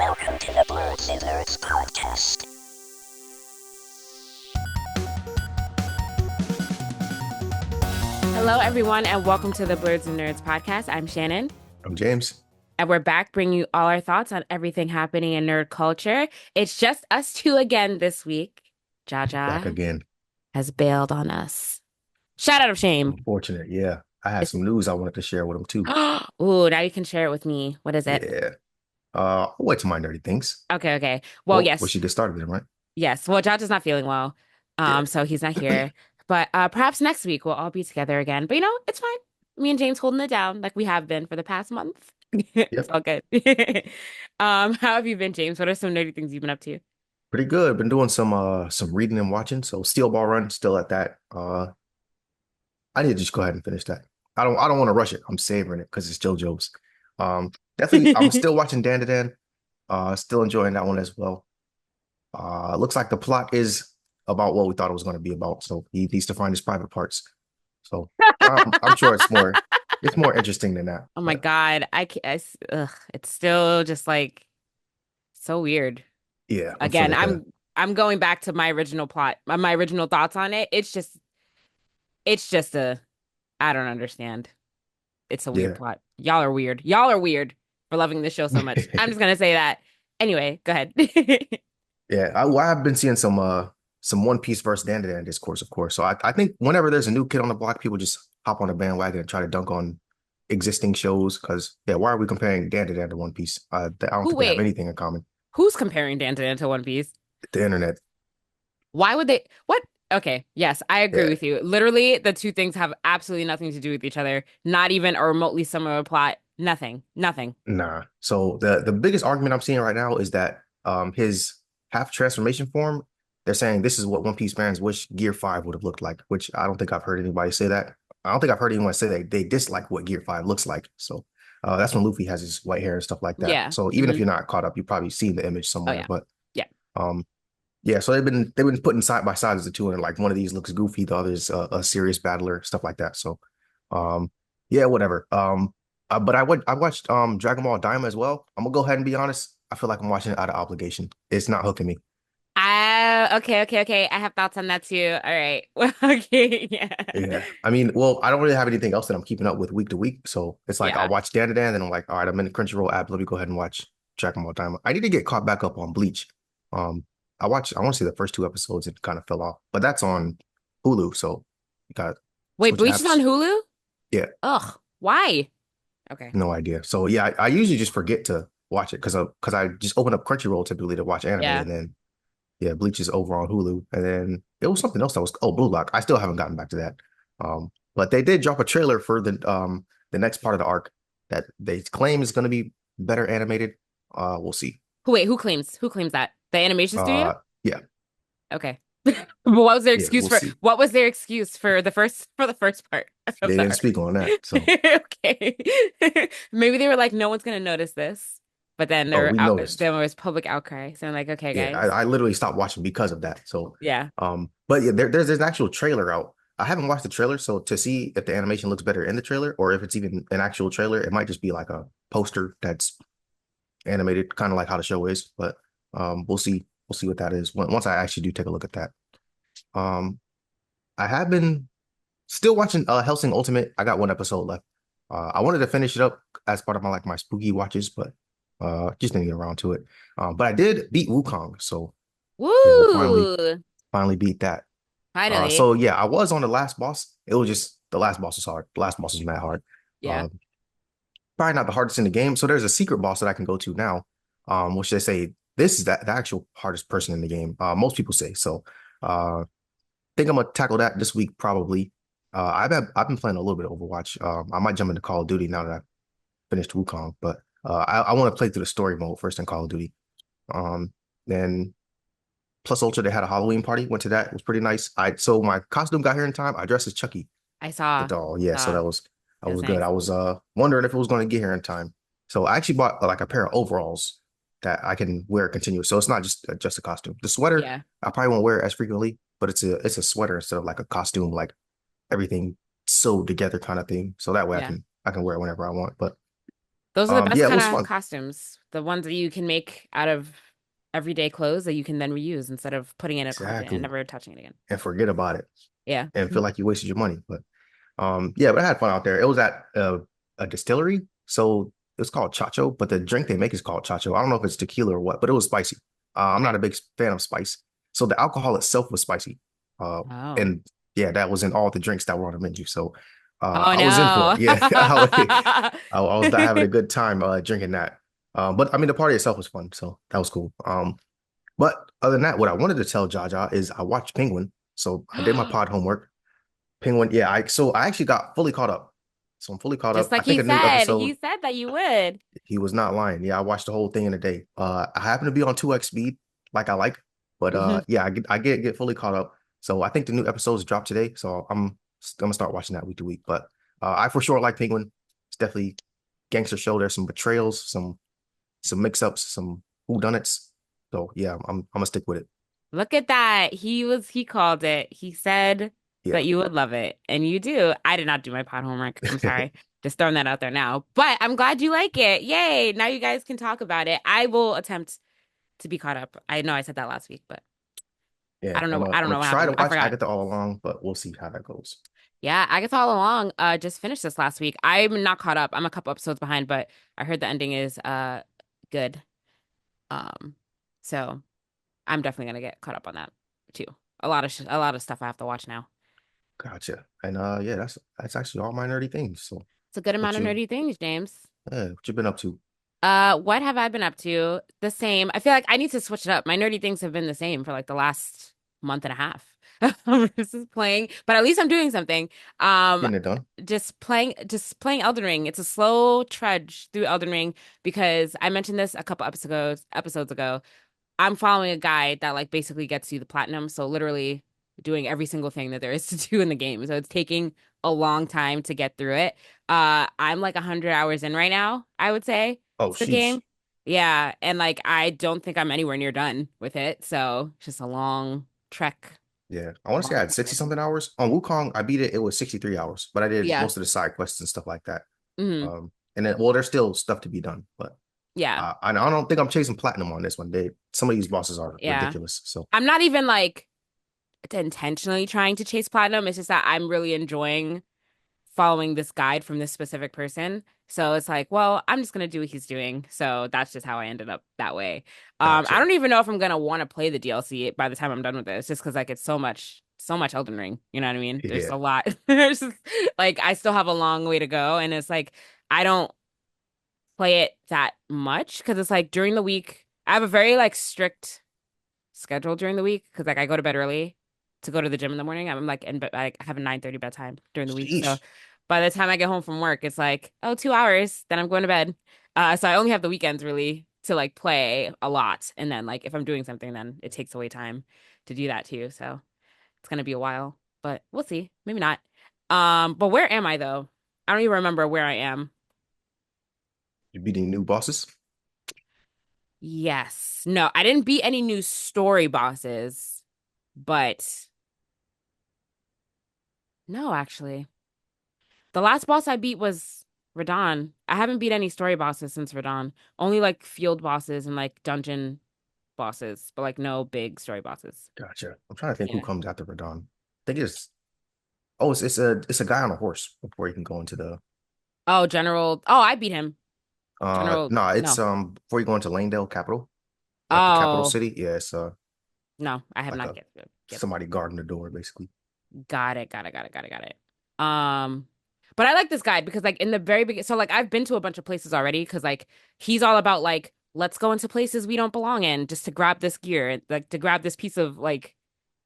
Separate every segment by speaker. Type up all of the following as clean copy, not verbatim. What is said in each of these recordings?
Speaker 1: Welcome to the Blerdsnerds podcast.
Speaker 2: Hello, everyone, and welcome to the Blerdsnerds podcast. I'm Shannon.
Speaker 3: I'm James.
Speaker 2: And we're back bringing you all our thoughts on everything happening in nerd culture. It's just us two again this week.
Speaker 3: Back
Speaker 2: Jaja
Speaker 3: again.
Speaker 2: has bailed on us. Shout out of shame.
Speaker 3: Unfortunate, yeah. I had some news I wanted to share with him too.
Speaker 2: Ooh, now you can share it with me. What is it?
Speaker 3: Yeah. I'll wait to my nerdy things.
Speaker 2: Okay. Well, yes.
Speaker 3: We should get started then, right?
Speaker 2: Yes. Well, Jaja's not feeling well.
Speaker 3: Yeah.
Speaker 2: So he's not here. But perhaps next week we'll all be together again. But it's fine. Me and James holding it down like we have been for the past month. It's all good. How have you been, James? What are some nerdy things you've been up to?
Speaker 3: Pretty good. Been doing some reading and watching. So Steel Ball Run, still at that. I need to just go ahead and finish that. I don't want to rush it. I'm savoring it because it's JoJo's. Definitely I'm still watching Dan to Dan. Still enjoying that one as well. Looks like the plot is about what we thought it was going to be about. So he needs to find his private parts. So I'm sure it's more interesting than that.
Speaker 2: Oh my God. It's still just like so weird.
Speaker 3: Yeah.
Speaker 2: Again, I'm going back to my original plot, my original thoughts on it. It's just I don't understand. It's a weird plot. Y'all are weird. Y'all are weird for loving this show so much. I'm just gonna say that. Anyway, go ahead.
Speaker 3: Yeah, I've been seeing some One Piece versus Dan to Dan discourse, of course. So I think whenever there's a new kid on the block, people just hop on the bandwagon and try to dunk on existing shows. Because why are we comparing Dan to Dan to One Piece? I don't think they have anything in common.
Speaker 2: Who's comparing Dan to Dan to One Piece?
Speaker 3: The internet.
Speaker 2: Why would they? What? Okay, yes, I agree with you. Literally, the two things have absolutely nothing to do with each other. Not even a remotely similar plot. Nothing.
Speaker 3: Nah. So the biggest argument I'm seeing right now is that his half transformation form, they're saying this is what One Piece fans wish Gear 5 would have looked like, which I don't think I've heard anybody say that. I don't think I've heard anyone say that they dislike what Gear 5 looks like. So that's when Luffy has his white hair and stuff like that.
Speaker 2: Yeah.
Speaker 3: So even if you're not caught up, you've probably seen the image somewhere.
Speaker 2: Oh, yeah.
Speaker 3: But
Speaker 2: yeah.
Speaker 3: So they've been putting side by side as the two, and like one of these looks goofy, the other's a serious battler, stuff like that. So whatever. But I watched Dragon Ball Daima as well. I'm gonna go ahead and be honest. I feel like I'm watching it out of obligation. It's not hooking me.
Speaker 2: Okay. I have thoughts on that too. All right. Well, okay, yeah.
Speaker 3: Yeah. I mean, well, I don't really have anything else that I'm keeping up with week to week. So it's like I'll watch Dan to Dan, then I'm like, all right, I'm in the Crunchyroll app. Let me go ahead and watch Dragon Ball Daima. I need to get caught back up on Bleach. I want to see the first 2 episodes. It kind of fell off, but that's on Hulu. So you got
Speaker 2: Wait, Bleach is on Hulu?
Speaker 3: Yeah.
Speaker 2: Ugh. Why? Okay.
Speaker 3: No idea. So yeah, I usually just forget to watch it because I just open up Crunchyroll typically to watch anime, and then Bleach is over on Hulu, and then it was something else that was Blue Lock. I still haven't gotten back to that. But they did drop a trailer for the next part of the arc that they claim is going to be better animated. We'll see.
Speaker 2: Wait, who claims that? The animation studio?
Speaker 3: Yeah.
Speaker 2: Okay. But what was their excuse
Speaker 3: see.
Speaker 2: What was their excuse for the first part?
Speaker 3: They didn't speak on that. So
Speaker 2: okay. Maybe they were like, no one's gonna notice this. But then there was public outcry. So I'm like, okay, guys.
Speaker 3: I literally stopped watching because of that. So
Speaker 2: yeah.
Speaker 3: But yeah, there's an actual trailer out. I haven't watched the trailer, so to see if the animation looks better in the trailer or if it's even an actual trailer, it might just be like a poster that's animated, kind of like how the show is. But we'll see what that is once I actually do take a look at that. I have been still watching Hellsing Ultimate. I got 1 episode left. I wanted to finish it up as part of my spooky watches, but just didn't get around to it. But I did beat Wukong, so finally beat that.
Speaker 2: Finally.
Speaker 3: So yeah, I was on the last boss. It was just the last boss was hard. The last boss was mad hard.
Speaker 2: Yeah.
Speaker 3: Probably not the hardest in the game. So there's a secret boss that I can go to now, which they say this is the actual hardest person in the game. Most people say so. Think I'm gonna tackle that this week probably. I've been playing a little bit of Overwatch. I might jump into Call of Duty now that I've finished Wukong, but I want to play through the story mode first in Call of Duty. Then Plus Ultra, they had a Halloween party. Went to that. It was pretty nice. So my costume got here in time. I dressed as Chucky.
Speaker 2: I saw
Speaker 3: the doll. Yeah, so that was
Speaker 2: nice.
Speaker 3: good. I was wondering if it was going to get here in time. So I actually bought like a pair of overalls that I can wear continuous. So it's not just a costume. The sweater, I probably won't wear it as frequently, but it's a sweater instead of like a costume, like everything sewed together kind of thing. So that way I can wear it whenever I want. But
Speaker 2: Those are the best
Speaker 3: Yeah, it
Speaker 2: kind
Speaker 3: was
Speaker 2: of
Speaker 3: fun.
Speaker 2: costumes. The ones that you can make out of everyday clothes that you can then reuse instead of putting in a carpet and
Speaker 3: Exactly.
Speaker 2: never touching it again.
Speaker 3: And forget about it
Speaker 2: Yeah.
Speaker 3: and feel like you wasted your money. But yeah, but I had fun out there. It was at a distillery, so it's called Chacho, but the drink they make is called Chacho. I don't know if it's tequila or what, but it was spicy. I'm not
Speaker 2: Okay.
Speaker 3: a big fan of spice, so the alcohol itself was spicy.
Speaker 2: Oh.
Speaker 3: And yeah, that was in all the drinks that were on the menu. So
Speaker 2: Oh
Speaker 3: I was in for
Speaker 2: no.
Speaker 3: it. Yeah, I was having a good time drinking that. But I mean, the party itself was fun, so that was cool. But other than that, what I wanted to tell Jaja is I watched Penguin, so I did my pod homework. Penguin, yeah, I actually got fully caught up. So I'm fully caught
Speaker 2: Just
Speaker 3: up. I
Speaker 2: like
Speaker 3: think
Speaker 2: he
Speaker 3: a new
Speaker 2: said.
Speaker 3: episode,
Speaker 2: He said that you would.
Speaker 3: he was not lying. Yeah, I watched the whole thing in a day. I happen to be on 2x speed, like I like, but yeah, I get fully caught up. So I think the new episodes drop today. So I'm gonna start watching that week to week. But I for sure like Penguin. It's definitely gangster show. There's some betrayals, some mix-ups, some whodunits. So yeah, I'm gonna stick with it.
Speaker 2: Look at that. He called it. He said
Speaker 3: Yeah.
Speaker 2: that you would love it. And you do. I did not do my pod homework. I'm sorry. Just throwing that out there now. But I'm glad you like it. Yay. Now you guys can talk about it. I will attempt to be caught up. I know I said that last week, but
Speaker 3: Yeah,
Speaker 2: I
Speaker 3: I'm
Speaker 2: don't
Speaker 3: gonna
Speaker 2: know what
Speaker 3: try to
Speaker 2: happened. I
Speaker 3: watch
Speaker 2: forgot.
Speaker 3: Agatha all along, but we'll see how that goes.
Speaker 2: Yeah, Agatha All Along just finished this last week. I'm not caught up. I'm a couple episodes behind, but I heard the ending is good. Um so I'm definitely gonna get caught up on that too. A lot of stuff I have to watch now.
Speaker 3: Gotcha. And yeah, that's actually all my nerdy things. So
Speaker 2: It's a good amount
Speaker 3: what
Speaker 2: of
Speaker 3: you
Speaker 2: nerdy things, James.
Speaker 3: what you been up to?
Speaker 2: What have I been up to? The same. I feel like I need to switch it up. My nerdy things have been the same for like the last month and a half. This is playing, but at least I'm doing something. Um,
Speaker 3: Getting it done.
Speaker 2: just playing Elden Ring. It's a slow trudge through Elden Ring because I mentioned this a couple episodes ago. I'm following a guide that like basically gets you the platinum. So literally doing every single thing that there is to do in the game. So it's taking a long time to get through it. I'm like 100 hours in right now, I would say,
Speaker 3: Oh,
Speaker 2: to the
Speaker 3: sheesh.
Speaker 2: game. Yeah, and like I don't think I'm anywhere near done with it. So it's just a long trek,
Speaker 3: Yeah. I want to say I
Speaker 2: long
Speaker 3: had
Speaker 2: trek
Speaker 3: 60
Speaker 2: ahead of me.
Speaker 3: something hours. On Wukong, I beat it. It was 63 hours, but I did
Speaker 2: Yeah.
Speaker 3: most of the side quests and stuff like that.
Speaker 2: Hmm.
Speaker 3: And then well, there's still stuff to be done, but
Speaker 2: Yeah.
Speaker 3: I don't think I'm chasing platinum on this one. Some of these bosses are
Speaker 2: Yeah.
Speaker 3: ridiculous. So
Speaker 2: I'm not even like intentionally trying to chase platinum. It's just that I'm really enjoying following this guide from this specific person. So it's like, well, I'm just gonna do what he's doing. So that's just how I ended up that way. I
Speaker 3: gotcha.
Speaker 2: don't even know if I'm gonna want to play the DLC by the time I'm done with this, just because like it's so much Elden Ring. You know what I mean? There's
Speaker 3: Yeah.
Speaker 2: a lot. There's just, like I still have a long way to go, and it's like I don't play it that much because it's like during the week I have a very like strict schedule during the week because like I go to bed early to go to the gym in the morning. I'm like in bed, like I have a 9:30 bedtime during the week. So
Speaker 3: Sheesh.
Speaker 2: by the time I get home from work, it's like, oh, 2 hours, then I'm going to bed. So I only have the weekends really to like play a lot. And then like if I'm doing something, then it takes away time to do that too. So it's gonna be a while, but we'll see. Maybe not. But where am I though? I don't even remember where I am.
Speaker 3: You beating new bosses?
Speaker 2: Yes. No, I didn't beat any new story bosses, but no, actually. The last boss I beat was Radon. I haven't beat any story bosses since Radon. Only like field bosses and like dungeon bosses, but like no big story bosses.
Speaker 3: Gotcha. I'm trying to think who
Speaker 2: Yeah.
Speaker 3: comes after Radon. I think it's a guy on a horse before you can go into the
Speaker 2: Oh, General. Oh, I beat him. General.
Speaker 3: no, it's
Speaker 2: No.
Speaker 3: before you go into Langdale Capital, like the capital
Speaker 2: Oh,
Speaker 3: city. Yeah, it's
Speaker 2: no, I have
Speaker 3: like
Speaker 2: not
Speaker 3: a
Speaker 2: get
Speaker 3: somebody guarding the door basically.
Speaker 2: got it. Got it. Um, but I like this guy because like in the very beginning, so like I've been to a bunch of places already because like he's all about like let's go into places we don't belong in just to grab this gear, like to grab this piece of like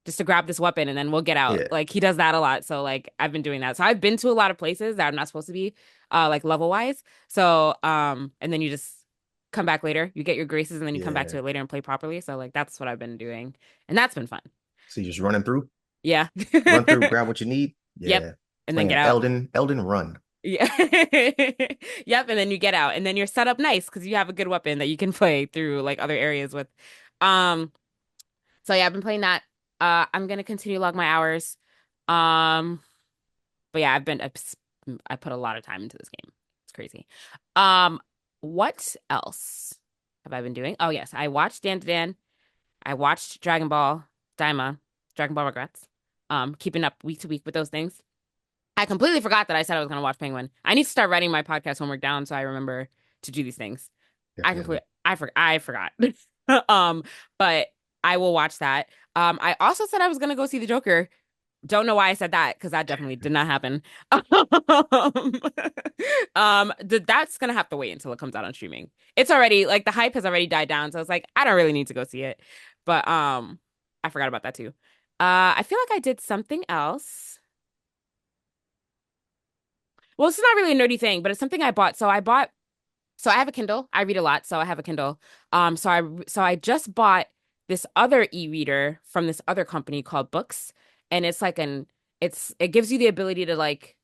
Speaker 2: just to grab this weapon and then we'll get out.
Speaker 3: Yeah,
Speaker 2: Like he does that a lot. So like I've been doing that. So I've been to a lot of places that I'm not supposed to be like level wise. So and then you just come back later. You get your graces and then you come back
Speaker 3: yeah.
Speaker 2: to it later and play properly. So like that's what I've been doing. And that's been fun.
Speaker 3: So you're just running through,
Speaker 2: Yeah.
Speaker 3: run through, grab what you need.
Speaker 2: Yep.
Speaker 3: Yeah,
Speaker 2: And then
Speaker 3: playing
Speaker 2: get out.
Speaker 3: Elden Run.
Speaker 2: Yeah. Yep. And then you get out and then you're set up nice because you have a good weapon that you can play through like other areas with. Um, so yeah, I've been playing that. I'm gonna continue to log my hours. Um, but yeah, I put a lot of time into this game. It's crazy. Um, what else have I been doing? Oh yes, I watched Dan to Dan. I watched Dragon Ball Daima, Dragon Ball Regrets. Keeping up week to week with those things. I completely forgot that I said I was gonna watch Penguin. I need to start writing my podcast homework down so I remember to do these things.
Speaker 3: Definitely.
Speaker 2: I forgot. Um, but I will watch that. I also said I was gonna go see the Joker. Don't know why I said that because that definitely did not happen. That's gonna have to wait until it comes out on streaming. It's already like the hype has already died down, so it's like I don't really need to go see it. But I forgot about that too. I feel like I did something else. Well, it's not really a nerdy thing, but it's something I bought. So I have a Kindle. I read a lot, so I have a Kindle. So I just bought this other e-reader from this other company called Books, and it gives you the ability to like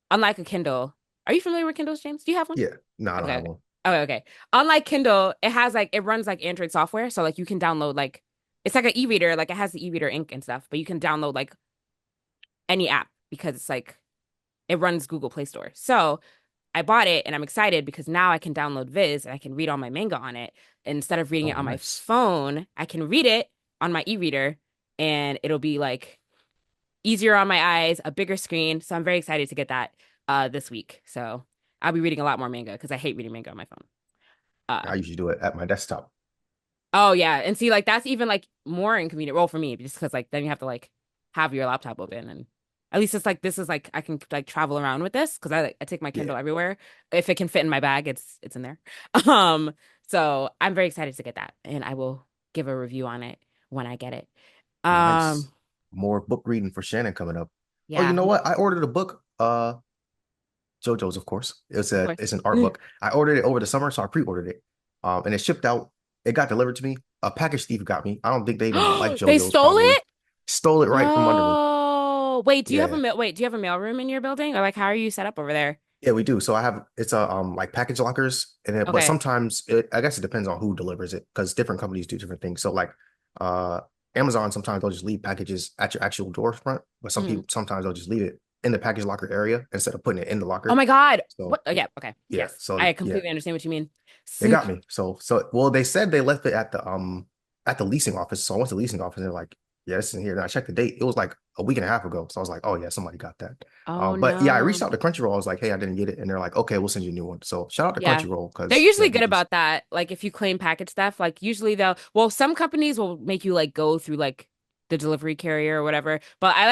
Speaker 2: unlike a Kindle. Are you familiar with Kindles, James? Do you have one?
Speaker 3: Yeah. No, I don't
Speaker 2: Okay,
Speaker 3: have
Speaker 2: okay.
Speaker 3: one.
Speaker 2: Okay, okay. Unlike Kindle, it runs like Android software, so like you can download like it's like an e-reader, like it has the e-reader ink and stuff, but you can download like any app because it's like it runs Google Play Store. So I bought it and I'm excited because now I can download Viz and I can read all my manga on it. Instead of reading
Speaker 3: Oh,
Speaker 2: it on my
Speaker 3: nice.
Speaker 2: phone, I can read it on my e-reader and it'll be like easier on my eyes, a bigger screen. So I'm very excited to get that this week. So I'll be reading a lot more manga because I hate reading manga on my phone.
Speaker 3: I usually do it at my desktop.
Speaker 2: Oh yeah, and see like that's even like more inconvenient. Well, for me, just because like then you have to like have your laptop open and at least it's like this is like I can like travel around with this because I take my
Speaker 3: Yeah.
Speaker 2: Kindle everywhere. If it can fit in my bag, it's in there. Um, so I'm very excited to get that, and I will give a review on it when I get it. Um,
Speaker 3: Nice. More book reading for Shannon coming up. Oh, you
Speaker 2: yeah,
Speaker 3: know what? I ordered a book. JoJo's, of course.
Speaker 2: of course.
Speaker 3: It's an art book. I ordered it over the summer, so I pre-ordered it. And it shipped out. It got delivered to me. A package thief got me. I don't think they even like
Speaker 2: They
Speaker 3: JoJo's,
Speaker 2: stole
Speaker 3: probably.
Speaker 2: it?
Speaker 3: Stole it right from under me.
Speaker 2: No. Wait,
Speaker 3: Yeah.
Speaker 2: do you have a mail room in your building? Or like how are you set up over there?
Speaker 3: Yeah, we do. So I have it's a like package lockers but
Speaker 2: Okay.
Speaker 3: sometimes I guess it depends on who delivers it because different companies do different things. So like uh Amazon sometimes they'll just leave packages at your actual door front, but
Speaker 2: Mhm.
Speaker 3: sometimes they'll just leave it in the package locker area instead of putting it in the
Speaker 2: Oh
Speaker 3: locker.
Speaker 2: my God.
Speaker 3: So
Speaker 2: What? Oh, yeah. Okay.
Speaker 3: yeah,
Speaker 2: Yes.
Speaker 3: so
Speaker 2: I
Speaker 3: yeah,
Speaker 2: completely understand what you mean.
Speaker 3: they
Speaker 2: So,
Speaker 3: got me. So well, they said they left it at the leasing office. So I went to the leasing office and they're like, yeah, this isn't here. And I checked the date. It was like a week and a half ago. So I was like, oh yeah, somebody got that.
Speaker 2: oh
Speaker 3: But yeah, I reached
Speaker 2: no.
Speaker 3: out to Crunchyroll. I was like, hey, I didn't get it. And they're like, okay, we'll send you a new one. So shout out to
Speaker 2: Yeah.
Speaker 3: Crunchyroll
Speaker 2: They're
Speaker 3: because yeah,
Speaker 2: usually
Speaker 3: you
Speaker 2: good
Speaker 3: just
Speaker 2: about that. Like if you claim package stuff, like usually well, some companies will make you like go through like the delivery carrier or whatever. But I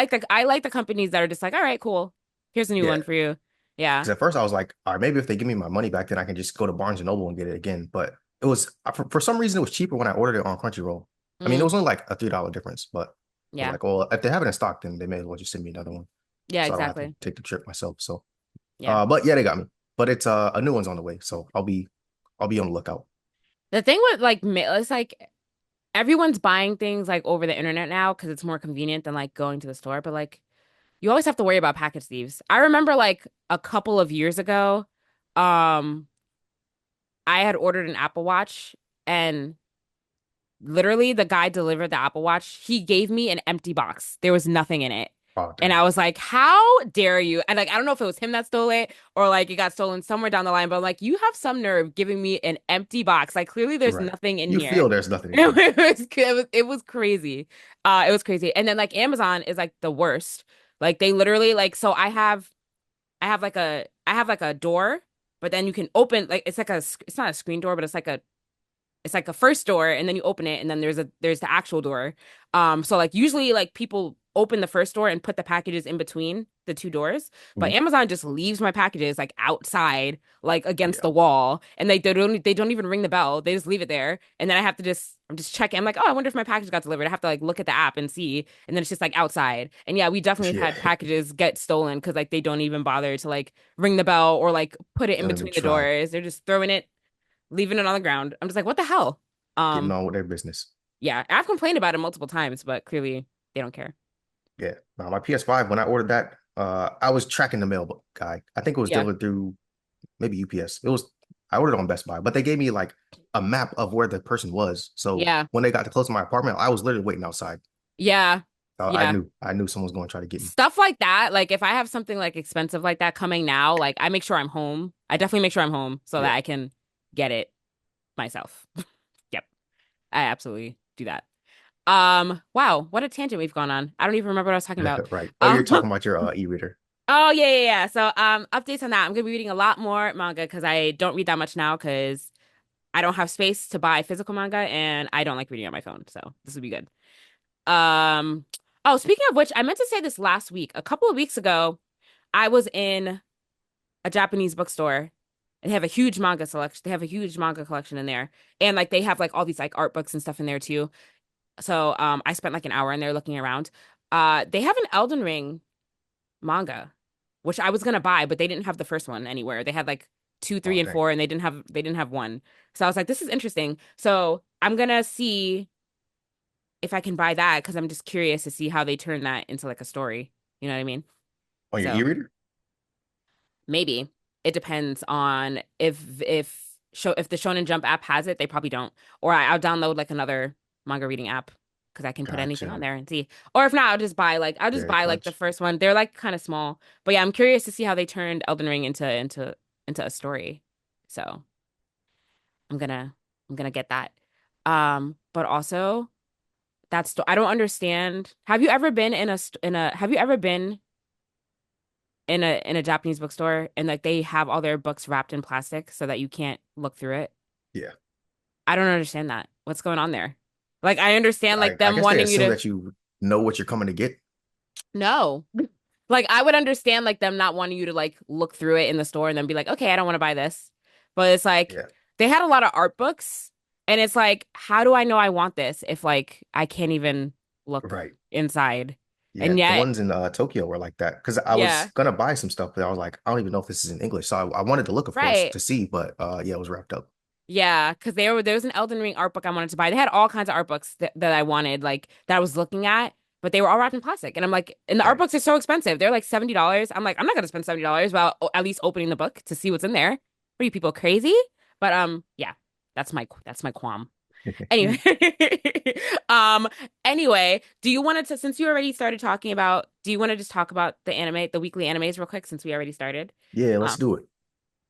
Speaker 2: like the companies that are just like, all right, cool. Here's a new
Speaker 3: yeah.
Speaker 2: one for you. Yeah.
Speaker 3: Because at first I was like, all right, maybe if they give me my money back, then I can just go to Barnes and Noble and get it again. But it was for some reason it was cheaper when I ordered it on Crunchyroll. I mean, it
Speaker 2: Mm,
Speaker 3: was only like a $3 difference, but I was
Speaker 2: yeah.
Speaker 3: like, well, if they have it in stock, then they may as well just send me another one,
Speaker 2: Yeah,
Speaker 3: so I don't have to
Speaker 2: exactly.
Speaker 3: take the trip myself. So,
Speaker 2: Yeah.
Speaker 3: but yeah, they got me. But it's a new one's on the way, so I'll be on the lookout.
Speaker 2: The thing with like mail, it's like everyone's buying things like over the internet now because it's more convenient than like going to the store. But like you always have to worry about package thieves. I remember like a couple of years ago, um, I had ordered an Apple Watch and literally the guy delivered the Apple Watch. He gave me an empty box. There was nothing in it.
Speaker 3: Oh,
Speaker 2: And I
Speaker 3: dang.
Speaker 2: was like, how dare you? And like, I don't know if it was him that stole it or like it got stolen somewhere down the line, but I'm like, you have some nerve giving me an empty box. Like clearly there's
Speaker 3: Right.
Speaker 2: nothing in
Speaker 3: You
Speaker 2: here.
Speaker 3: feel there's nothing in here.
Speaker 2: It was crazy. It was crazy. And then like Amazon is like the worst. Like they literally like so I have like a door, but then you can open like it's not a screen door, but it's like a first door and then you open it and then there's the actual door. So like usually like people open the first door and put the packages in between the two doors, but
Speaker 3: Mhm.
Speaker 2: Amazon just leaves my packages like outside like against
Speaker 3: Yeah.
Speaker 2: the wall and they don't even ring the bell. They just leave it there and then I'm just checking. I'm like, "Oh, I wonder if my package got delivered." I have to like look at the app and see and then it's just like outside. And yeah, we definitely have
Speaker 3: Yeah.
Speaker 2: had packages get stolen because like they don't even bother to like ring the bell or like put it
Speaker 3: They
Speaker 2: in
Speaker 3: don't even
Speaker 2: between the
Speaker 3: try
Speaker 2: doors. They're just throwing it leaving it on the ground. I'm just like, what the hell?
Speaker 3: getting
Speaker 2: Um,
Speaker 3: on with their business.
Speaker 2: yeah, I've complained about it multiple times, but clearly they don't care.
Speaker 3: Yeah. Now my PS5, when I ordered that, I was tracking the mail guy. I think it was
Speaker 2: Yeah.
Speaker 3: delivered through maybe UPS. I ordered on Best Buy, but they gave me like a map of where the person was. So
Speaker 2: Yeah.
Speaker 3: when they got to close to my apartment, I was literally waiting outside.
Speaker 2: Yeah. Yeah.
Speaker 3: I knew someone was going to try to get me.
Speaker 2: Stuff like that, like if I have something like expensive like that coming now, like I make sure I'm home. I definitely make sure I'm home so
Speaker 3: Yeah.
Speaker 2: that I can get it myself. Yep, I absolutely do that. Wow, what a tangent we've gone on. I don't even remember what I was talking about.
Speaker 3: Right. Oh, you're talking about your e-reader.
Speaker 2: Oh yeah. So updates on that. I'm gonna be reading a lot more manga because I don't read that much now because I don't have space to buy physical manga and I don't like reading on my phone. So this would be good. Um, oh, speaking of which, I meant to say this last week. A couple of weeks ago, I was in a Japanese bookstore. They have a huge manga selection. They have a huge manga collection in there. And like they have like all these like art books and stuff in there too. So I spent like an hour in there looking around. They have an Elden Ring manga, which I was gonna buy, but they didn't have the first one anywhere. They had like two,
Speaker 3: Oh,
Speaker 2: three, and
Speaker 3: dang.
Speaker 2: four, and they didn't have one. So I was like, this is interesting. So I'm gonna see if I can buy that because I'm just curious to see how they turn that into like a story. You know what I mean?
Speaker 3: On your
Speaker 2: So
Speaker 3: e-reader?
Speaker 2: maybe it depends on if the Shonen Jump app has it, they probably don't. Or I'll download like another manga reading app because I can put anything on
Speaker 3: Gotcha.
Speaker 2: there and see. Or if not, I'll just
Speaker 3: Very
Speaker 2: buy like the
Speaker 3: clutch.
Speaker 2: first one. They're like kind of small. But yeah, I'm curious to see how they turned Elden Ring into a story. So I'm gonna I'm gonna get that. But also I don't understand. Have you ever been have you ever been in a Japanese bookstore and like they have all their books wrapped in plastic so that you can't look through it?
Speaker 3: Yeah.
Speaker 2: I don't understand that. What's going on there? Like I understand
Speaker 3: I,
Speaker 2: like
Speaker 3: I
Speaker 2: them
Speaker 3: guess they
Speaker 2: wanting you
Speaker 3: assume
Speaker 2: to
Speaker 3: that you know what you're coming to get.
Speaker 2: no. Like I would understand like them not wanting you to like look through it in the store and then be like, "Okay, I don't want to buy this." But it's like
Speaker 3: Yeah.
Speaker 2: they had a lot of art books and it's like, how do I know I want this if like I can't even look
Speaker 3: Right.
Speaker 2: inside?
Speaker 3: Yeah.
Speaker 2: And
Speaker 3: The
Speaker 2: yet,
Speaker 3: ones in Tokyo were like that because I was
Speaker 2: yeah,
Speaker 3: gonna buy some stuff, but I was like, I don't even know if this is in English. So I wanted to look, of course,
Speaker 2: right.
Speaker 3: to see, but yeah, it was wrapped up.
Speaker 2: Yeah, because there was an Elden Ring art book I wanted to buy. They had all kinds of art books that I wanted, like that I was looking at, but they were all wrapped in plastic. And I'm like, and the art
Speaker 3: Dang.
Speaker 2: books are so expensive. They're like $70. I'm like, I'm not gonna spend $70 while at least opening the book to see what's in there. What are you people crazy? But yeah, that's my qualm. Anyway, um, anyway, do you want to since you already started talking about, do you want to just talk about the weekly animes real quick since we already started?
Speaker 3: Yeah, let's
Speaker 2: Um,
Speaker 3: do it.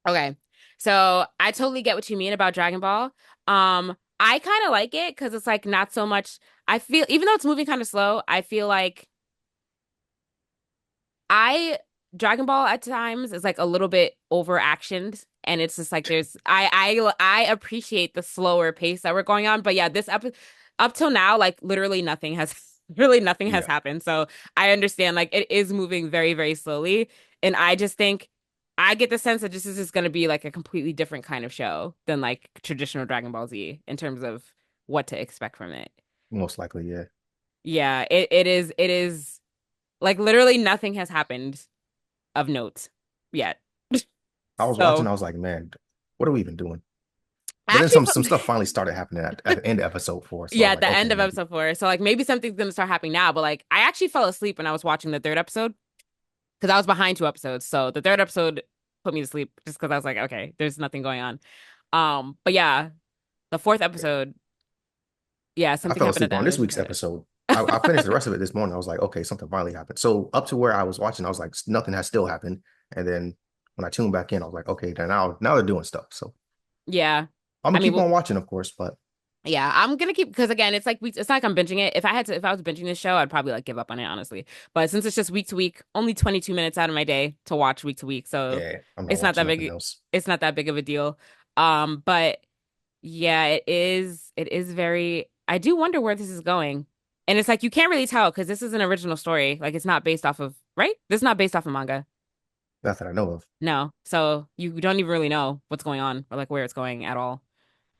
Speaker 2: Okay. So I totally get what you mean about Dragon Ball. I kind of like it because it's like not so much. I feel even though it's moving kind of slow, I feel like I Dragon Ball at times is like a little bit overactioned, and it's just like I appreciate the slower pace that we're going on. But yeah, this up till now, like literally nothing has really nothing has
Speaker 3: Yeah.
Speaker 2: happened. So I understand like it is moving very, very slowly. And I just think I get the sense that this is just gonna be like a completely different kind of show than like traditional Dragon Ball Z in terms of what to expect from it.
Speaker 3: Most likely, yeah.
Speaker 2: Yeah, it is like literally nothing has happened of note yet.
Speaker 3: I was watching,
Speaker 2: So
Speaker 3: I was like, man, what are we even doing?
Speaker 2: I
Speaker 3: But then
Speaker 2: actually
Speaker 3: some
Speaker 2: put
Speaker 3: stuff finally started happening at the end of episode 4. So I
Speaker 2: yeah,
Speaker 3: was
Speaker 2: at
Speaker 3: like,
Speaker 2: the end
Speaker 3: okay,
Speaker 2: of
Speaker 3: maybe.
Speaker 2: episode 4. So like maybe something's gonna start happening now, but like I actually fell asleep when I was watching the third episode because I was behind 2 episodes. So the third episode put me to sleep just because I was like, okay, there's nothing going on. But yeah, the fourth
Speaker 3: Yeah.
Speaker 2: episode, yeah,
Speaker 3: I
Speaker 2: something
Speaker 3: fell
Speaker 2: happened at
Speaker 3: asleep
Speaker 2: the
Speaker 3: on
Speaker 2: end
Speaker 3: this
Speaker 2: of
Speaker 3: week's
Speaker 2: the
Speaker 3: episode. I finished the rest of it this morning. I was like, okay, something finally happened. So up to where I was watching, I was like, nothing has still happened. And then when I tuned back in, I was like, okay, then now they're doing stuff. So
Speaker 2: yeah.
Speaker 3: I'm
Speaker 2: I
Speaker 3: gonna
Speaker 2: mean,
Speaker 3: keep
Speaker 2: well,
Speaker 3: on watching, of course, but
Speaker 2: yeah, I'm gonna keep because again, it's like it's not like I'm binging it. If I was binging this show, I'd probably like give up on it, honestly. But since it's just week to week, only 22 minutes out of my day to watch week to week, so
Speaker 3: yeah, I'm not
Speaker 2: it's not
Speaker 3: watching
Speaker 2: that
Speaker 3: nothing
Speaker 2: big.
Speaker 3: else.
Speaker 2: It's not that big of a deal. But yeah, it is very. I do wonder where this is going, and it's like you can't really tell because this is an original story. Like it's not based off of right. This is not based off of manga.
Speaker 3: Not that I know of.
Speaker 2: No, so you don't even really know what's going on or like where it's going at all.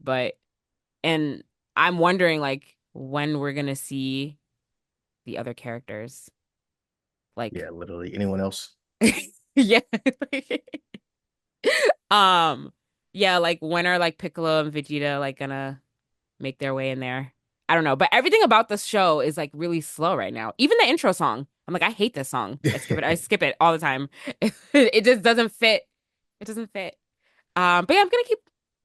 Speaker 2: But and I'm wondering like when we're gonna see the other characters.
Speaker 3: Yeah,
Speaker 2: Like
Speaker 3: literally anyone else.
Speaker 2: yeah. Um yeah, like when are like Piccolo and Vegeta like gonna make their way in there? I don't know, but everything about this show is like really slow right now. Even the intro song. I'm like, I hate this song. I skip it all the time. It just doesn't fit. It doesn't fit. But yeah, I'm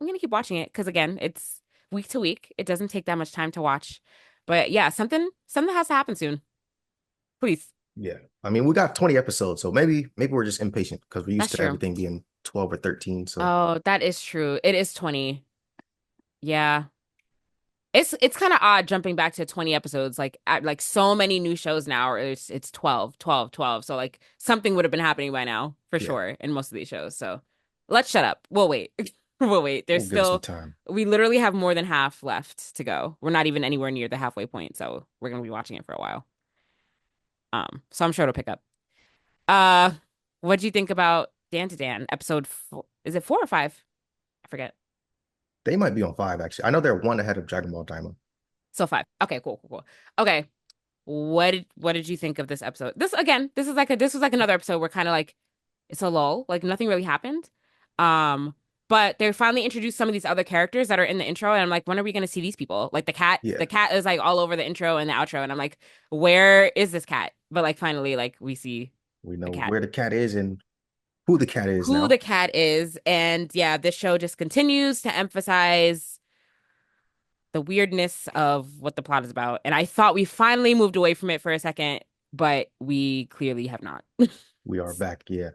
Speaker 2: gonna keep watching it because again, it's week to week. It doesn't take that much time to watch. But yeah, something has to happen soon. Please.
Speaker 3: Yeah. I mean, we got 20 episodes, so maybe we're just impatient because we're used
Speaker 2: That's
Speaker 3: to
Speaker 2: true.
Speaker 3: everything being 12 or 13. So
Speaker 2: Oh, that is true. It is 20. Yeah. It's kind of odd jumping back to 20 episodes like at like so many new shows now or it's 12, 12, 12. So like something would have been happening by now for
Speaker 3: yeah,
Speaker 2: sure in most of these shows. So let's shut up. We'll wait. We'll wait. There's
Speaker 3: we'll give it some
Speaker 2: still
Speaker 3: time.
Speaker 2: we literally have more than half left to go. We're not even anywhere near the halfway point, so we're gonna be watching it for a while. So I'm sure it'll pick up. Uh, what do you think about Dan to Dan episode four? Is it 4 or 5? I forget.
Speaker 3: They might be on 5 actually. I know they're one ahead of Dragon Ball Daima.
Speaker 2: So 5. Okay, cool, cool, cool. Okay, what did you think of this episode? This again, this was like another episode where kind of like it's a lull, like nothing really happened. Um, but they finally introduced some of these other characters that are in the intro, and I'm like, when are we gonna see these people? Like the cat,
Speaker 3: Yeah,
Speaker 2: the cat is like all over the intro and the outro, and I'm like, where is this cat? But like finally, like we see
Speaker 3: we
Speaker 2: the
Speaker 3: know
Speaker 2: cat.
Speaker 3: where the cat is and who the cat is
Speaker 2: Who the
Speaker 3: now.
Speaker 2: cat is. And yeah, this show just continues to emphasize the weirdness of what the plot is about. And I thought we finally moved away from it for a second, but we clearly have not.
Speaker 3: We are back, yeah.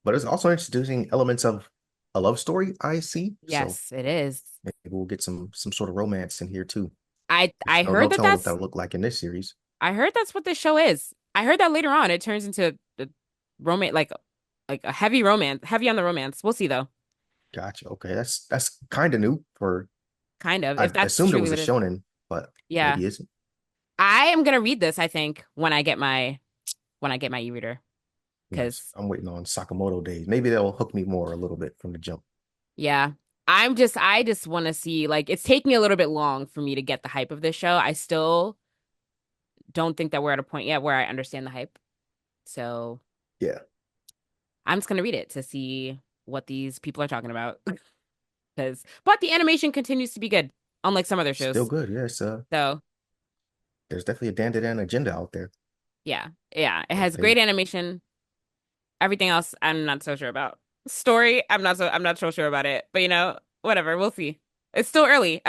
Speaker 3: But it's also introducing elements of a love story, I see. So
Speaker 2: Yes, it is.
Speaker 3: maybe we'll get some sort of romance in here too.
Speaker 2: I
Speaker 3: No,
Speaker 2: heard
Speaker 3: no
Speaker 2: that
Speaker 3: telling what
Speaker 2: that's
Speaker 3: that'll look like in this series.
Speaker 2: I heard that's what this show is. I heard that later on it turns into a romance like a heavy romance, heavy on the romance. We'll see though.
Speaker 3: Gotcha. Okay, that's kind of new for.
Speaker 2: Kind of,
Speaker 3: I
Speaker 2: if that's
Speaker 3: assumed it
Speaker 2: truly
Speaker 3: was a
Speaker 2: what it is.
Speaker 3: shonen, but
Speaker 2: Yeah.
Speaker 3: maybe isn't.
Speaker 2: I am gonna read this, I think, when I get my e-reader.
Speaker 3: Nice.
Speaker 2: Because
Speaker 3: I'm waiting on Sakamoto days. Maybe they'll hook me more a little bit from the jump.
Speaker 2: yeah. I just want to see like it's taking a little bit long for me to get the hype of this show. I still don't think that we're at a point yet where I understand the hype. So
Speaker 3: Yeah,
Speaker 2: I'm just gonna read it to see what these people are talking about. But the animation continues to be good, unlike some other
Speaker 3: still
Speaker 2: shows.
Speaker 3: good. Yes,
Speaker 2: So
Speaker 3: there's definitely a Dan agenda out there.
Speaker 2: yeah, yeah, it has
Speaker 3: They
Speaker 2: great animation. Everything else, I'm not so sure about. Story, I'm not so sure about it. But whatever, we'll see. It's still early.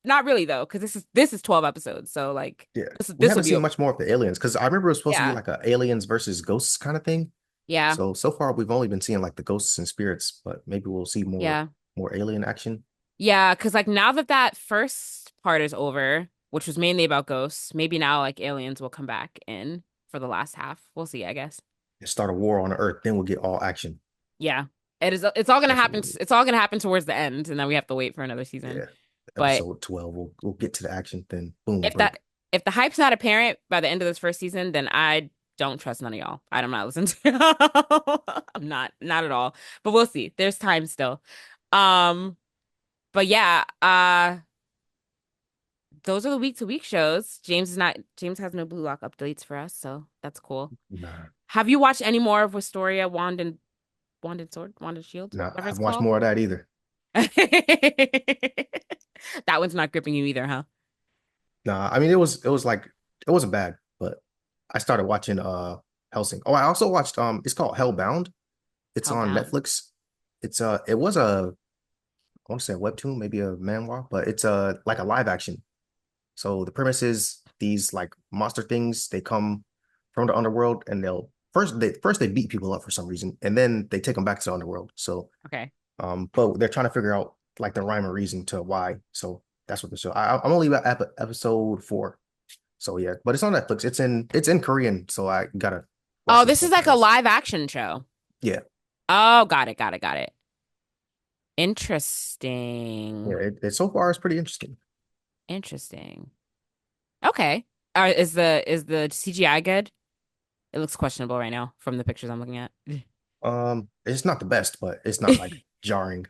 Speaker 2: Not really though, because this is 12 episodes. So like
Speaker 3: Yeah,
Speaker 2: this
Speaker 3: we
Speaker 2: this will
Speaker 3: haven't
Speaker 2: be
Speaker 3: seen much more of the aliens because I remember it was supposed to be
Speaker 2: yeah,
Speaker 3: like a aliens versus ghosts kind of thing.
Speaker 2: yeah,
Speaker 3: So far we've only been seeing like the ghosts and spirits, but maybe we'll see more
Speaker 2: yeah,
Speaker 3: more alien action.
Speaker 2: yeah. Because like now that first part is over, which was mainly about ghosts, maybe now like aliens will come back in for the last half. We'll see, I guess.
Speaker 3: Start a war on Earth, then we'll get all action.
Speaker 2: Yeah, it is. It's all gonna
Speaker 3: That's what
Speaker 2: happen.
Speaker 3: we'll get.
Speaker 2: It's all gonna happen towards the end, and then we have to wait for another season.
Speaker 3: Yeah.
Speaker 2: But
Speaker 3: Episode 12, we'll get to the action, then boom,
Speaker 2: if
Speaker 3: break.
Speaker 2: that if the hype's not apparent by the end of this first season, then I don't trust none of y'all. I'm not listening to I'm not at all. But we'll see. There's time still. Um, but yeah, those are the week to week shows. James has no Blue Lock updates for us, so that's cool.
Speaker 3: Nah,
Speaker 2: Have you watched any more of Wisteria, Wand and Shield,
Speaker 3: nah, I
Speaker 2: whatever it's
Speaker 3: haven't watched
Speaker 2: called?
Speaker 3: more of that either.
Speaker 2: That one's not gripping you either, huh?
Speaker 3: Nah, I mean it was like it wasn't bad, but I started watching Helsing. Oh, I also watched it's called Hellbound. It's on
Speaker 2: Hellbound.
Speaker 3: Netflix. It was a I want to say a webtoon, maybe a manhwa, but it's like a live action. So the premise is these like monster things, they come from the underworld and they'll first they beat people up for some reason, and then they take them back to the underworld. So
Speaker 2: Okay.
Speaker 3: but they're trying to figure out like the rhyme or reason to why. So that's what the show. I'm only about episode 4. So yeah, but it's on Netflix. It's in Korean, so I gotta watch
Speaker 2: Oh,
Speaker 3: the
Speaker 2: this is like a
Speaker 3: subtitles.
Speaker 2: live action show.
Speaker 3: Yeah,
Speaker 2: Oh, got it, got it, got it.
Speaker 3: yeah.
Speaker 2: Interesting.
Speaker 3: It so far it's pretty interesting.
Speaker 2: Interesting. Okay. Is the CGI good? It looks questionable right now from the pictures I'm looking at.
Speaker 3: It's not the best, but it's not like jarring.